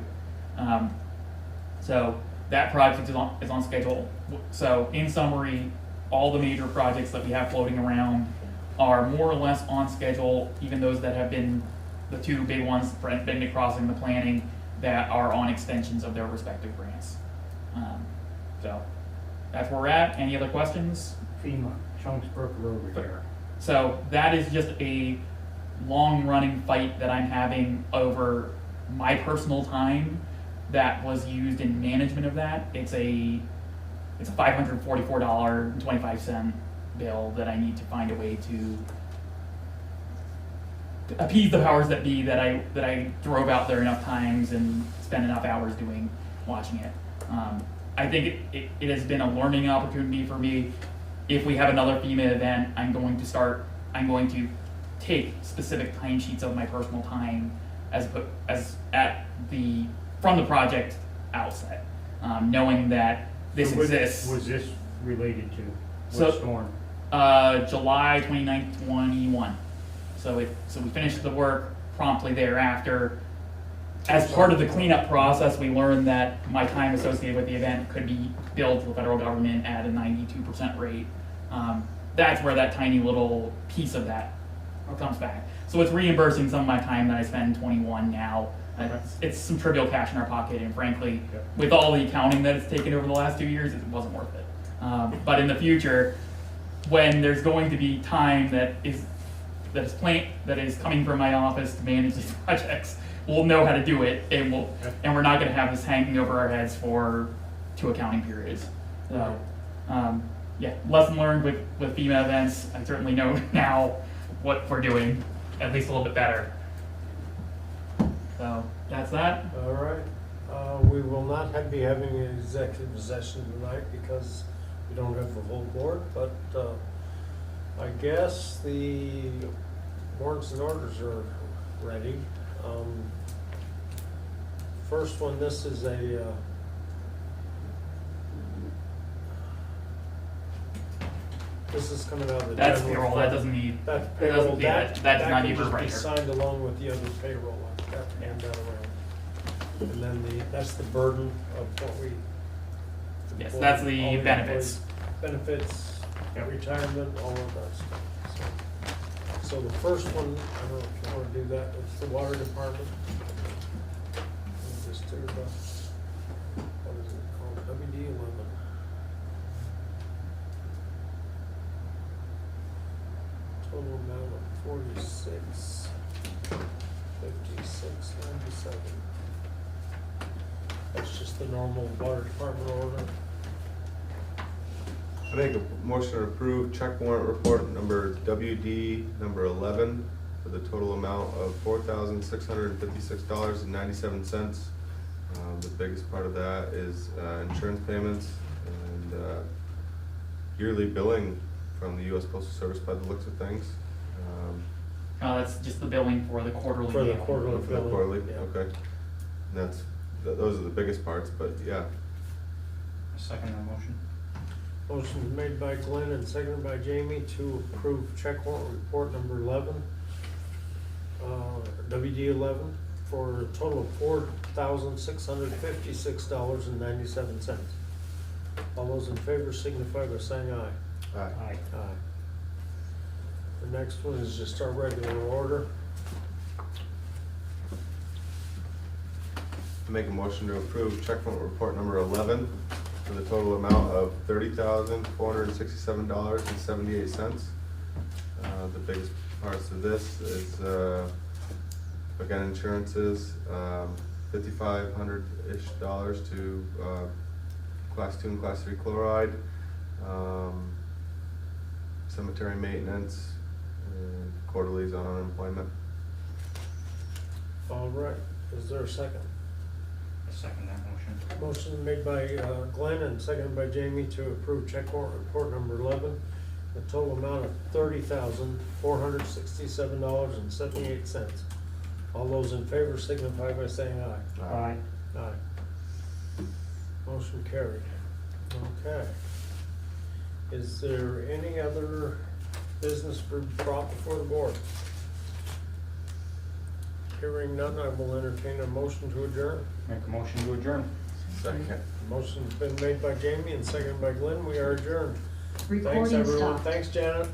So that project is on schedule. So in summary, all the major projects that we have floating around are more or less on schedule, even those that have been the 2 big ones, Bendix Crossing and the planning, that are on extensions of their respective grants. So that's where we're at. Any other questions? FEMA, Chunksburg Road repair. So that is just a long-running fight that I'm having over my personal time that was used in management of that. It's a $544.25 bill that I need to find a way to appease the powers that be, that I drove out there enough times and spent enough hours watching it. I think it has been a learning opportunity for me. If we have another FEMA event, I'm going to take specific timesheets of my personal time from the project outset, knowing that this exists. Was this related to So- what storm? July 29th, 21. So we finished the work promptly thereafter. As part of the cleanup process, we learned that my time associated with the event could be billed to the federal government at a 92% rate. That's where that tiny little piece of that comes back. So it's reimbursing some of my time that I spend in 21 now. It's some trivial cash in our pocket, and frankly, with all the accounting that it's taken over the last 2 years, it wasn't worth it. But in the future, when there's going to be time that is coming from my office to manage these projects, we'll know how to do it, and we're not going to have this hanging over our heads for 2 accounting periods. So, yeah, lesson learned with FEMA events. I certainly know now what we're doing, at least a little bit better. So that's that. All right. We will not be having an executive session tonight because we don't have the full board, but I guess the warrants and orders are ready. First one, this is this is coming out of the That's general payroll. fund. That doesn't need. That's That payroll. doesn't- yeah, that does not can need just be rewriter. signed along with the other payroll. I've got to hand that around. And then that's the burden of what we. Yes, all that's the all benefits. employees' Benefits, retirement, all of that stuff. So the first one, I don't know if you want to do that, it's the water department. Let me just do the, what is it called, WD 11. Total amount of 46, 56, 97. That's just the normal water department order. I make a motion to approve check warrant report number WD number 11 for the total amount of $4,656.97. The biggest part of that is insurance payments and yearly billing from the U.S. Postal Service by the looks of things. That's just the billing for the quarterly. For the deal. quarterly. For the quarterly, Yeah. okay. And those are the biggest parts, but yeah. I second that motion. Motion made by Glenn and seconded by Jamie to approve check warrant report number 11, WD 11, for a total of $4,656.97. All those in favor signify by saying aye. Aye. Aye. The next one is just our regular order. I make a motion to approve check warrant report number 11 for the total amount of $30,467.78. The biggest parts of this is, again, insurances, $5,500-ish to class 2 and class 3 chloride, cemetery maintenance, and quarterlies on unemployment. All right, is there a second? I second that motion. Motion made by Glenn and seconded by Jamie to approve check warrant report number 11, the total amount of $30,467.78. All those in favor signify by saying aye. Aye. Aye. Motion carried. Okay. Is there any other business brought before the board? Hearing none, I will entertain a motion to adjourn. Make a motion to adjourn. Second. Motion's been made by Jamie and seconded by Glenn. We are adjourned. Thanks, Recording everyone. stopped. Thanks, Janet.